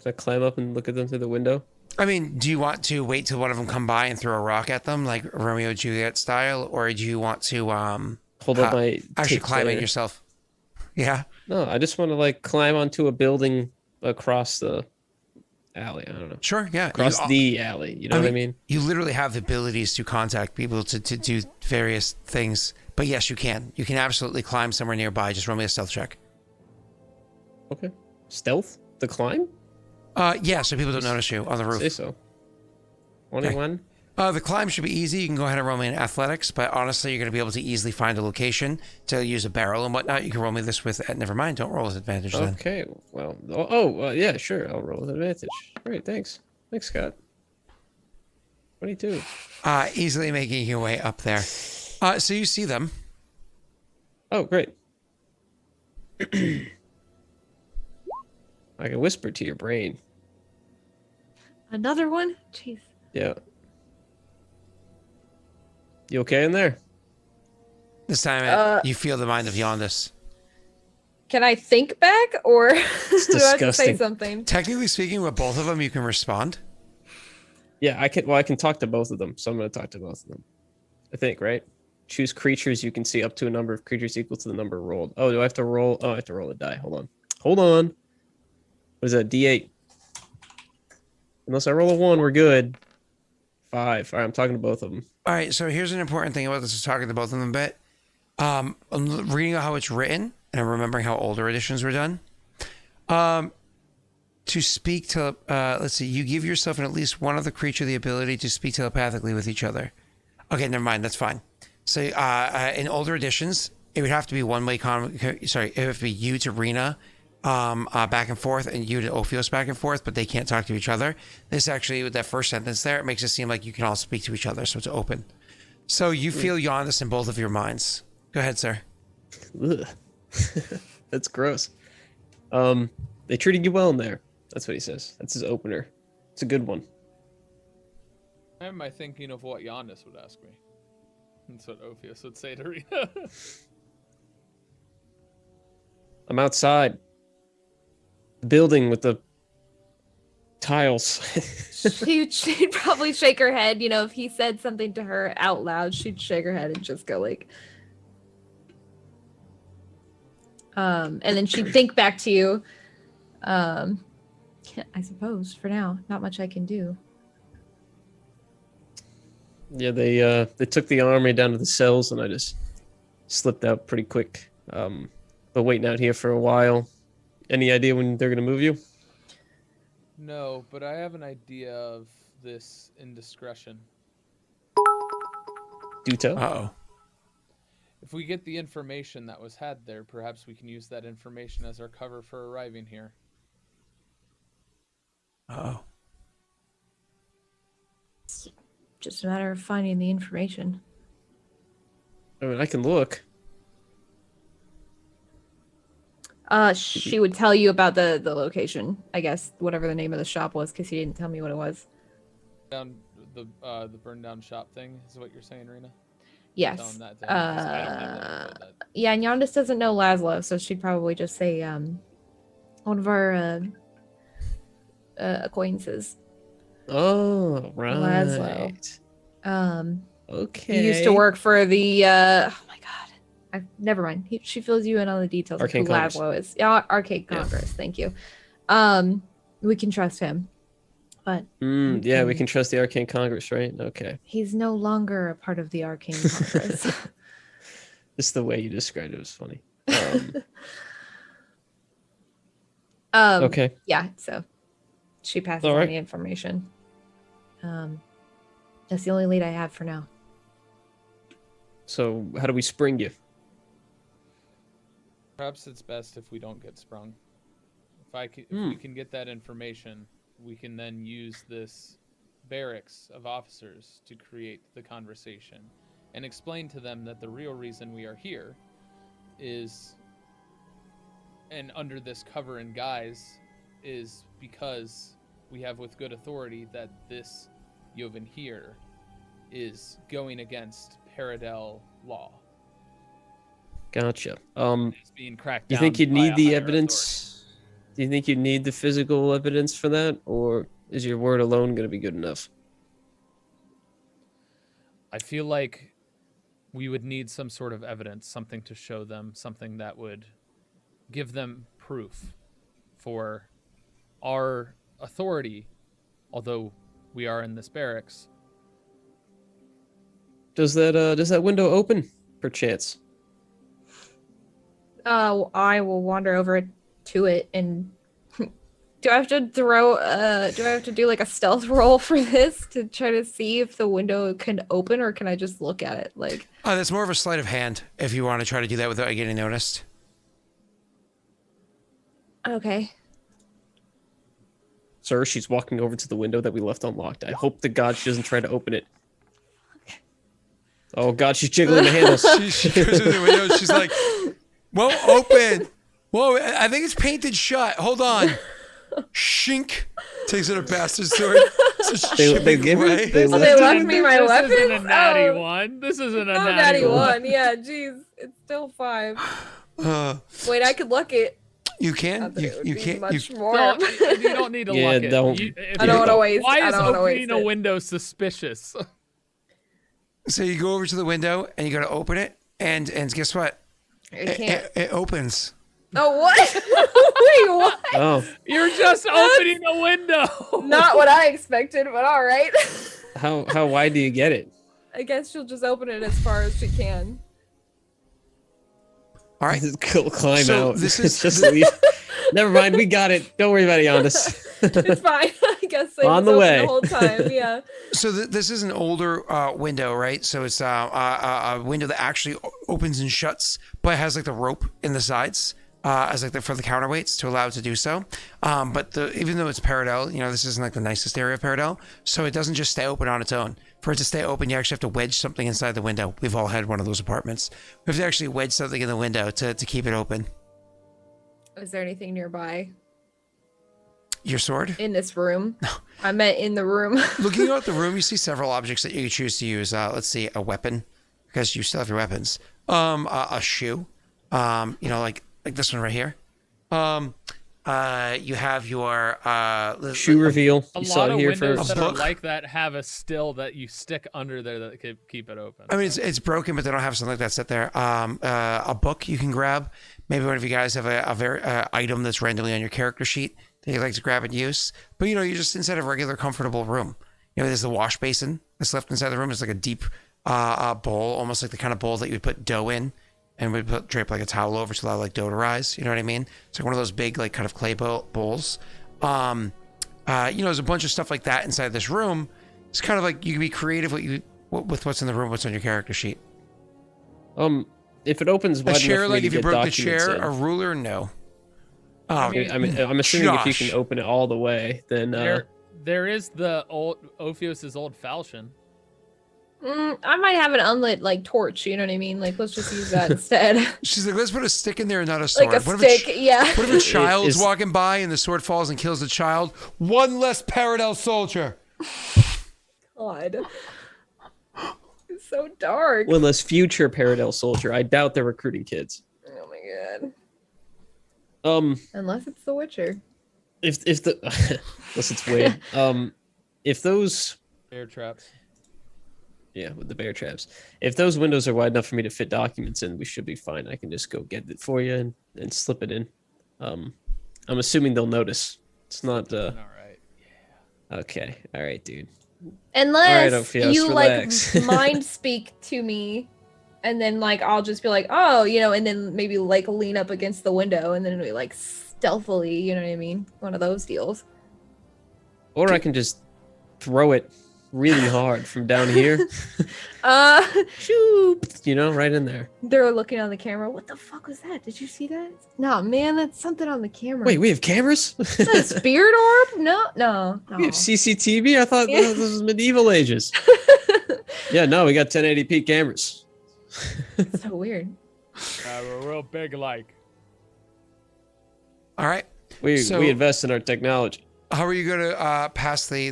Can I climb up and look at them through the window? I mean, do you want to wait till one of them come by and throw a rock at them, like Romeo and Juliet style, or do you want to hold up my actually climb player. it yourself? Yeah. No, I just want to like climb onto a building across the alley. I don't know. Sure. Yeah. Across the alley. You know what I mean? You literally have the abilities to contact people to do various things. But yes, you can. You can absolutely climb somewhere nearby. Just roll me a stealth check. Okay. Stealth? The climb? Yeah, so people don't notice you on the roof. Say so. 21? The climb should be easy. You can go ahead and roll me in athletics, but honestly, you're going to be able to easily find a location to use a barrel and whatnot. You can roll me this with, never mind, don't roll with advantage then. Okay, well, yeah, sure, I'll roll with advantage. Great, thanks. Thanks, Scott. 22. Easily making your way up there. So you see them. Oh, great. I can whisper to your brain. Another one? Jeez. Yeah. You okay in there? This time you feel the mind of Yondis. Can I think back or do I have to say disgusting. something? Technically speaking, with both of them, you can respond. Yeah, I can. Well, I can talk to both of them, so I'm going to talk to both of them. I think, right? Choose creatures you can see up to a number of creatures equal to the number rolled. Oh, do I have to roll? Oh, I have to roll a die. Hold on. What is that? D8. Unless I roll a 1, we're good. 5. All right, I'm talking to both of them. All right, so here's an important thing about this, talking to both of them a bit. I'm reading how it's written, and I'm remembering how older editions were done. To speak to, let's see, you give yourself and at least one other creature the ability to speak telepathically with each other. Okay, never mind, that's fine. So in older editions, it would have to be one-way, it would have to be you to Rena back and forth, and you to Ophios back and forth, but they can't talk to each other. This actually, with that first sentence there, it makes it seem like you can all speak to each other, so it's open. So you feel Giannis in both of your minds. Go ahead, sir. Ugh. That's gross. They treated you well in there. That's what he says. That's his opener. It's a good one. Am I thinking of what Giannis would ask me? That's what Ophius would say to Rena. I'm outside. The building with the tiles. She'd probably shake her head. If he said something to her out loud, she'd shake her head and just go like, and then she'd think back to you. I suppose for now, not much I can do. Yeah, they took the army down to the cells, and I just slipped out pretty quick. But waiting out here for a while. Any idea when they're gonna move you? No, but I have an idea of this indiscretion. Do tell. Uh-oh. If we get the information that was had there, perhaps we can use that information as our cover for arriving here. Uh-oh. It's just a matter of finding the information. I mean, I can look. She would tell you about the location, I guess, whatever the name of the shop was, because he didn't tell me what it was. Down the burned down shop thing is what you're saying, Rena? Yes. Tell him that to him, 'cause I don't have that. Yeah, and Yondis doesn't know Laszlo, so she'd probably just say one of our acquaintances. Oh, right. Laszlo. Okay. He used to work for the oh my god. Never mind. She fills you in on the details Arcane of who Congress. Laszlo is. Yeah, Arcade Congress, thank you. We can trust him. But Yeah, we can trust the Arcane Congress, right? Okay. he's no longer a part of the Arcane Congress. Just the way you described it was funny. Okay. Yeah, so she passes All on right. the information. That's the only lead I have for now. So how do we spring you? Perhaps it's best if we don't get sprung. If we can get that information, we can then use this barracks of officers to create the conversation and explain to them that the real reason we are here is, and under this cover and guise, is because we have with good authority that this Joven here is going against Paradel law. Gotcha. It's being cracked Do you down think you'd by need a the higher evidence? Do you think you'd need the physical evidence for that, or is your word alone going to be good enough? I feel like we would need some sort of evidence, something to show them, something that would give them proof for our authority, although we are in this barracks. Does that window open, perchance? I will wander over to it and do I have to do like a stealth roll for this to try to see if the window can open, or can I just look at it like That's more of a sleight of hand if you want to try to do that without getting noticed. okay. Sir, she's walking over to the window that we left unlocked. I hope to God she doesn't try to open it. Oh God, she's jiggling the handles. She goes to the window. She's like, "Won't open. Whoa, I think it's painted shut. Hold on." Shink. Takes out a bastard sword. They give away. it. They Oh, left they it? left me my This weapons. isn't a natty Oh, one. This isn't a no natty natty one. one. Yeah, jeez, it's still 5. Wait, I could look it. You Not can. that it would You be can't. much You, more. You don't need to Yeah, look it. don't. If I don't you- wanna waste- Why I is don't wanna opening waste a it. window suspicious? so you go over to the window and you got to open it, and guess what? I can't. It opens. Oh, what? Wait, what? Oh, You're just opening a window. Not what I expected, but all right. how wide do you get it? I guess she'll just open it as far as she can. All right. Go climb So out. this is- just leave. Never mind, we got it. Don't worry about it, Yandis. It's fine. I guess it On was the open way. the whole time. Yeah. So this is an older window, right? So it's a window that actually opens and shuts, but it has like the rope in the sides as like for the counterweights to allow it to do so. But even though it's Paradel, this isn't like the nicest area of Paradel, so it doesn't just stay open on its own. For it to stay open, you actually have to wedge something inside the window. We've all had one of those apartments. We have to actually wedge something in the window to keep it open. Is there anything nearby Your sword? in this room? I meant in the room. Looking out the room, you see several objects that you could choose to use. Let's see, a weapon, because you still have your weapons. A shoe, like this one right here. You have your Shoe reveal. A You saw lot it of here windows first. that A are book? like that have a still that you stick under there that could keep it open. I mean, it's broken, but they don't have something like that set there. A book you can grab. Maybe one of you guys have a very item that's randomly on your character sheet that you like to grab and use. But you're just inside a regular, comfortable room. There's the wash basin that's left inside the room. It's like a deep bowl, almost like the kind of bowl that you would put dough in, and we'd drape like a towel over to allow like dough to rise. You know what I mean? It's like one of those big like kind of clay bowls. There's a bunch of stuff like that inside this room. It's kind of like you can be creative with what's in the room, what's on your character sheet. If it opens wide A chair, enough for me like to if you get broke the documents chair, in. a ruler, no. Oh, I'm assuming if you Josh. can open it all the way, then There is the old Ophios's old falchion. I might have an unlit like torch. You know what I mean? Like, let's just use that instead. She's like, let's put a stick in there and not a sword. Like a What stick. if Yeah. what if a child's is- walking by and the sword falls and kills the child? One less Paradel soldier. God. It's so dark. one less future Paradel soldier. I doubt they're recruiting kids. Oh my god. Unless Unless it's The Witcher. if the unless it's Wade. If those Bear traps. with the bear traps. If those windows are wide enough for me to fit documents in, we should be fine. I can just go get it for you and slip it in. I'm assuming they'll notice. It's not All right. okay. All right, dude. Unless Ophios, you relax. like mind speak to me, and then like I'll just be like, oh, and then maybe like lean up against the window, and then we like stealthily, you know what I mean? One of those deals. Or I can just throw it really hard from down here. Shoop, right in there. They're looking on the camera. What the fuck was that? Did you see that? No, man, that's something on the camera. Wait, we have cameras? Is that a spirit orb? No. We have CCTV? I thought this was medieval ages. Yeah, no, we got 1080p cameras. So weird. We're real big like. All right. We So- invest in our technology. How are you going to pass the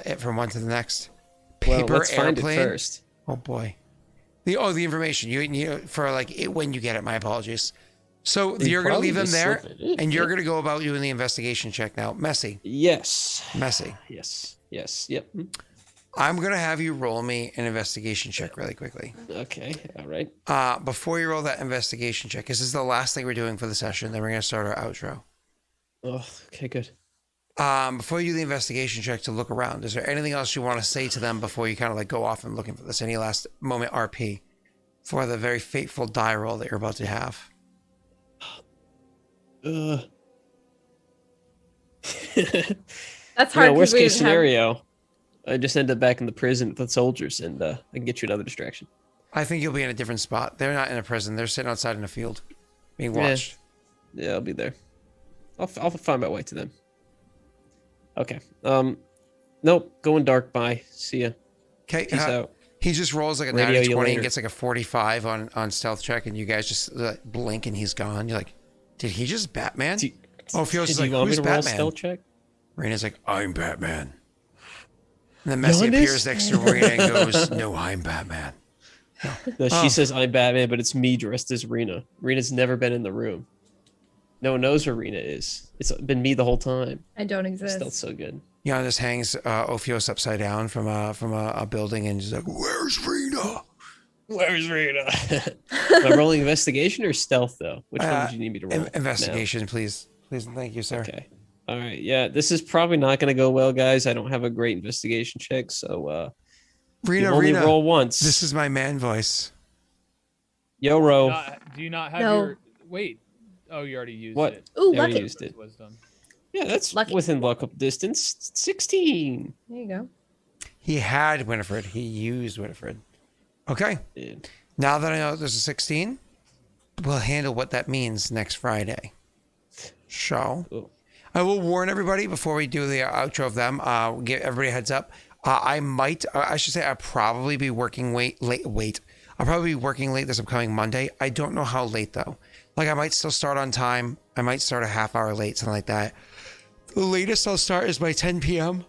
it from one to the next? Well, Paper let's find it airplane? first. Oh boy. The information you for like it when you get it. My apologies. So They you're going to probably leave them just there, slip it. and you're going to go about doing the investigation check now. Messy. Yes. Yes. Yep. I'm going to have you roll me an investigation check really quickly. Okay. All right. Before you roll that investigation check, this is the last thing we're doing for the session. Then we're going to start our outro. Oh, okay, good. Before you do the investigation check to look around, is there anything else you want to say to them before you kind of like go off and looking for this? Any last moment RP for the very fateful die roll that you're about to have? That's hard. 'cause Worst we case didn't have- scenario, I just end up back in the prison with the soldiers, and I can get you another distraction. I think you'll be in a different spot. They're not in a prison. They're sitting outside in a field being Yeah. watched. Yeah, I'll be there. I'll find my way to them. Okay. Nope. Going dark. Bye. See ya. Okay. Peace out. He just rolls like a Radio natty you 20 later. and gets like a 45 on stealth check, and you guys just blink and he's gone. You're like, did he just Batman? Feels Did like, you want me who's to roll a Batman? stealth check? Rena's like, I'm Batman. And then Messi Yandis? appears next to Rena and goes, no, I'm Batman. No, Oh. she says I'm Batman, but it's me dressed as Rena. Rena's never been in the room. No one knows where Rena is. It's been me the whole time. I don't exist. Stealth's so good. Giannis hangs Ophios upside down from a building and just like, where's Rena? Where's Rena? Am I rolling investigation or stealth though? Which one would you need me to roll? Investigation, please. Please and thank you, sir. Now? Okay. All right. Yeah, this is probably not going to go well, guys. I don't have a great investigation check, so you Rena, only Rena, roll once. this is my man voice. Yoro. Do you not have No. your wait? Oh, you already used What? it. Ooh, Yeah, we lucky. used it. Wisdom. Yeah, that's Lucky. within luck up distance. 16. There you go. He had Winifred. He used Winifred. Okay. Yeah. Now that I know there's a 16, we'll handle what that means next Friday. So, Oh. I will warn everybody before we do the outro of them. Give everybody a heads up. I should say, I'll probably be working late. I'll probably be working late this upcoming Monday. I don't know how late though. Like I might still start on time. I might start a half hour late, something like that. The latest I'll start is by 10 p.m.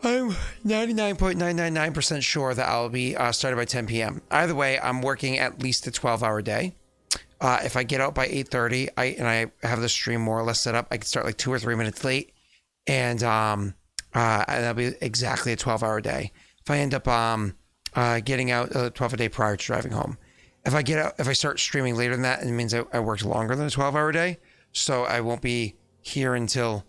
I'm 99.999% sure that I'll be started by 10 p.m. Either way, I'm working at least a 12-hour day. If I get out by 8:30, I have the stream more or less set up, I can start like 2 or 3 minutes late, and that'll be exactly a 12-hour day. If I end up getting out 12 a day prior to driving home, if I start streaming later than that, it means I worked longer than a 12-hour day, so I won't be here until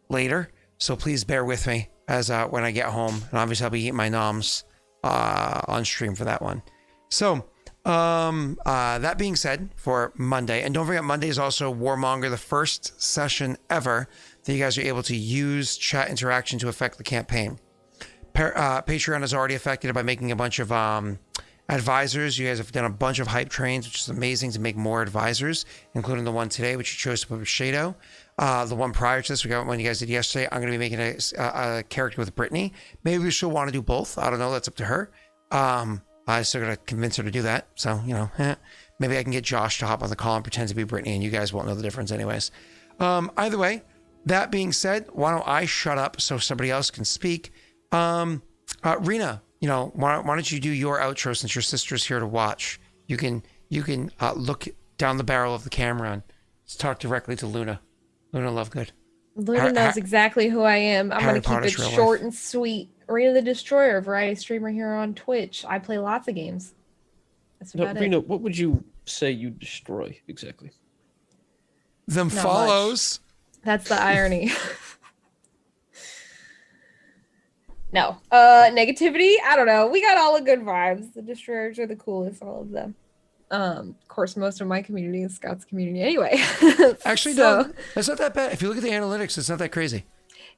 later. So please bear with me as when I get home, and obviously I'll be eating my noms on stream for that one. So. That being said, for Monday, and don't forget, Monday is also Warmonger, the first session ever that you guys are able to use chat interaction to affect the campaign. Patreon has already affected it by making a bunch of advisors. You guys have done a bunch of hype trains, which is amazing, to make more advisors, including the one today, which you chose to put with Shado. The one prior to this, we got one you guys did yesterday. I'm going to be making a character with Brittany. Maybe she'll want to do both. I don't know. That's up to her. I still got to convince her to do that. So, maybe I can get Josh to hop on the call and pretend to be Brittany, and you guys won't know the difference anyways. Either way, that being said, why don't I shut up so somebody else can speak? Rena, why don't you do your outro since your sister's here to watch? You can look down the barrel of the camera and talk directly to Luna. Luna Lovegood. Luna knows exactly who I am. I'm going to keep it short and sweet. Rena the Destroyer, variety streamer here on Twitch. I play lots of games. That's about it. Rena, what would you say you destroy exactly? Them Not follows. Much. That's the irony. No. Negativity? I don't know. We got all the good vibes. The Destroyers are the coolest, all of them. Of course, most of my community is Scott's community anyway. Actually, no, that's not that bad. If you look at the analytics, it's not that crazy.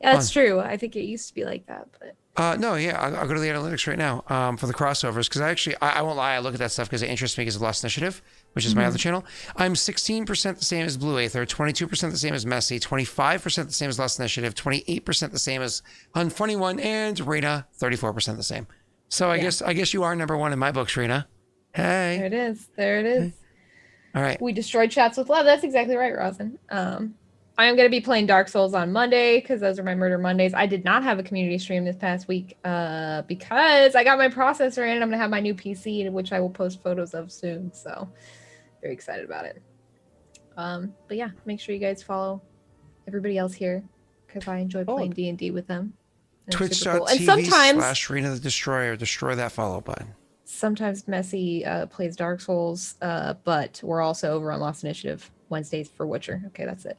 Yeah, that's true. I think it used to be like that, but no, yeah, I'll go to the analytics right now for the crossovers, because I won't lie, I look at that stuff because it interests me because of Lost Initiative, which is my other channel. I'm 16% the same as Blue Aether, 22% the same as Messy, 25% the same as Lost Initiative, 28% the same as Unfunny One, and Rena, 34% the same. So I guess you are number one in my books, Rena. Hey. There it is. There it is. All right. We destroyed chats with love. That's exactly right, Rosin. I am going to be playing Dark Souls on Monday because those are my Murder Mondays. I did not have a community stream this past week because I got my processor in and I'm going to have my new PC, which I will post photos of soon. So very excited about it. But yeah, make sure you guys follow everybody else here because I enjoy playing D&D with them. Twitch.tv/Rena the Destroyer. Destroy that follow button. Sometimes Messy plays Dark Souls, but we're also over on Lost Initiative Wednesdays for Witcher. Okay, that's it.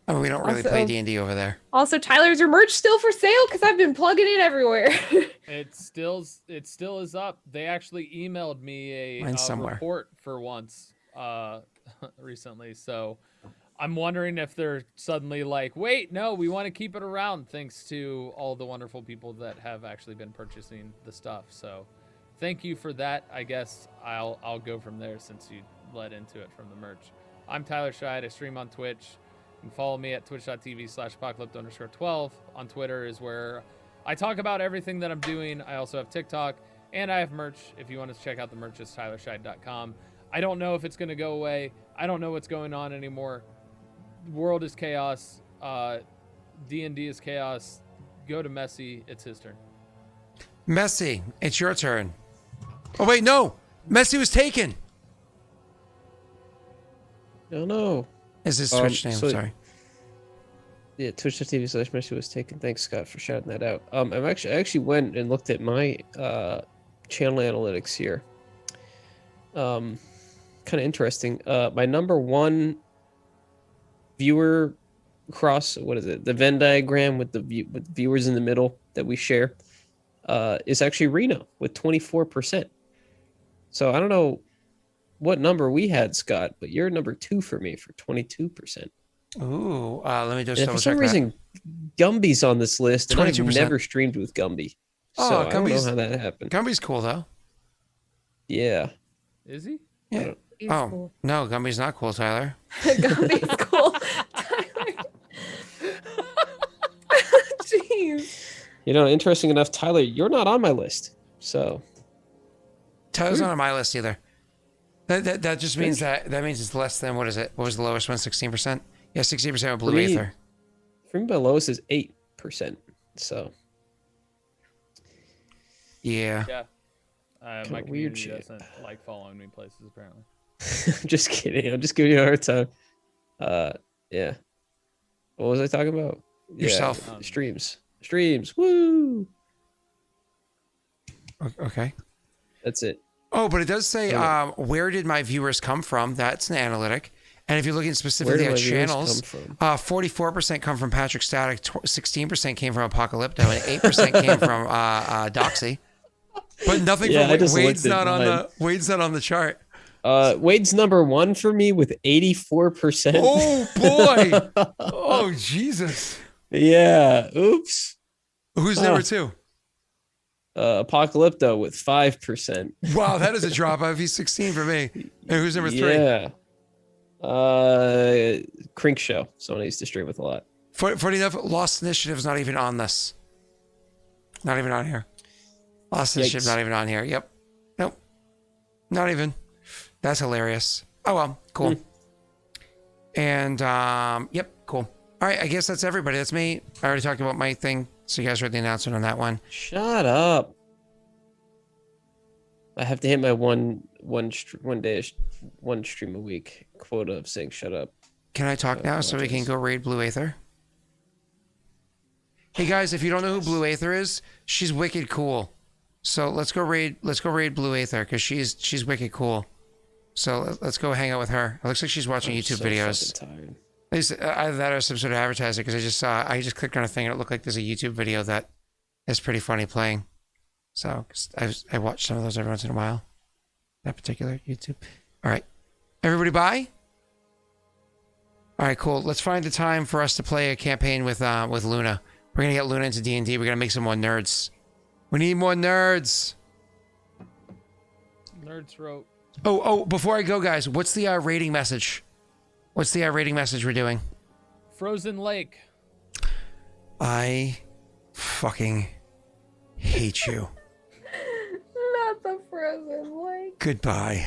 Oh, we don't really play D&D over there. Also, Tyler, is your merch still for sale? Because I've been plugging it everywhere. It still is up. They actually emailed me a report for once recently. So I'm wondering if they're suddenly like, wait, no, we want to keep it around, thanks to all the wonderful people that have actually been purchasing the stuff. So thank you for that. I guess I'll go from there since you led into it from the merch. I'm Tyler Scheid. I stream on Twitch. You can follow me at twitch.tv/apocalypto_12. On Twitter is where I talk about everything that I'm doing. I also have TikTok, and I have merch. If you want to check out the merch, it's tylerschheid.com. I don't know if it's going to go away. I don't know what's going on anymore. The world is chaos. D&D is chaos. Go to Messy. It's his turn. Messy, it's your turn. Oh, wait, no. Messy was taken. Oh, no. Is his Twitch name? Sorry. Yeah, twitch.tv/Messy was taken. Thanks, Scott, for shouting that out. I actually went and looked at my channel analytics here. Kind of interesting. My number one viewer the Venn diagram with with viewers in the middle that we share is actually Reno with 24%. So I don't know what number we had, Scott, but you're number 2 for me for 22%. Ooh, let me just And double for some check reason, Gumby's on this list, and I've 22%. never streamed with Gumby. Oh, So I don't know Gumby's- how that happened. Gumby's cool though. Yeah. Is he? Yeah. He's Oh cool. no, Gumby's not cool, Tyler. Gumby's cool. Tyler. Jeez. You know, interesting enough, Tyler, you're not on my list. So Tyler's not on my list either. That just means that means it's less than, what is it? What was the lowest one? 16%? Yeah, 16% with Blue For me- Aether. for me, my lowest is 8%. So Yeah. Yeah. My Kinda weird community shit. doesn't like following me places apparently. I'm just kidding. I'm just giving you a hard time. Yeah. What was I talking about? Yourself. Yeah, streams. Woo! Okay. That's it. Oh, but it does say, Okay. where did my viewers come from? That's an analytic. And if you're looking Where specifically do my at viewers channels, come from? 44% come from Patrick Static, 16% came from Apocalypto, and 8% came from Doxy. But nothing Yeah, I from just Wade's looked at not on mine. Wade's not on the chart. Wade's number 1 for me with 84%. Oh boy! Oh Jesus! Yeah. Oops. Who's number 2? Apocalypto with 5%. Wow, that is a drop. I'd be 16 for me. And who's number 3? Yeah. Crink Show. Someone I used to stream with a lot. Funny enough, Lost Initiative's not even on this. Not even on here. Lost Initiative Yikes. not even on here. Yep. Nope. Not even. That's hilarious. Oh well, cool. And yep, cool. All right, I guess that's everybody. That's me. I already talked about my thing, so you guys heard the announcement on that one. Shut up. I have to hit my one stream a week quota of saying shut up. Can I talk now so we can go raid Blue Aether? Hey guys, if you don't know who Blue Aether is, she's wicked cool. So let's go raid Blue Aether because she's wicked cool. So let's go hang out with her. It looks like she's watching I'm YouTube so videos. fucking tired. At least either that or some sort of advertiser because I just clicked on a thing and it looked like there's a YouTube video that is pretty funny playing. So 'cause I watch some of those every once in a while. That particular YouTube. All right, everybody, bye. All right, cool. Let's find the time for us to play a campaign with Luna. We're gonna get Luna into D&D. We're gonna make some more nerds. We need more nerds. Nerds wrote. Oh, before I go, guys, what's the rating message? What's the rating message we're doing? Frozen Lake. I fucking hate you. Not the frozen lake. Goodbye.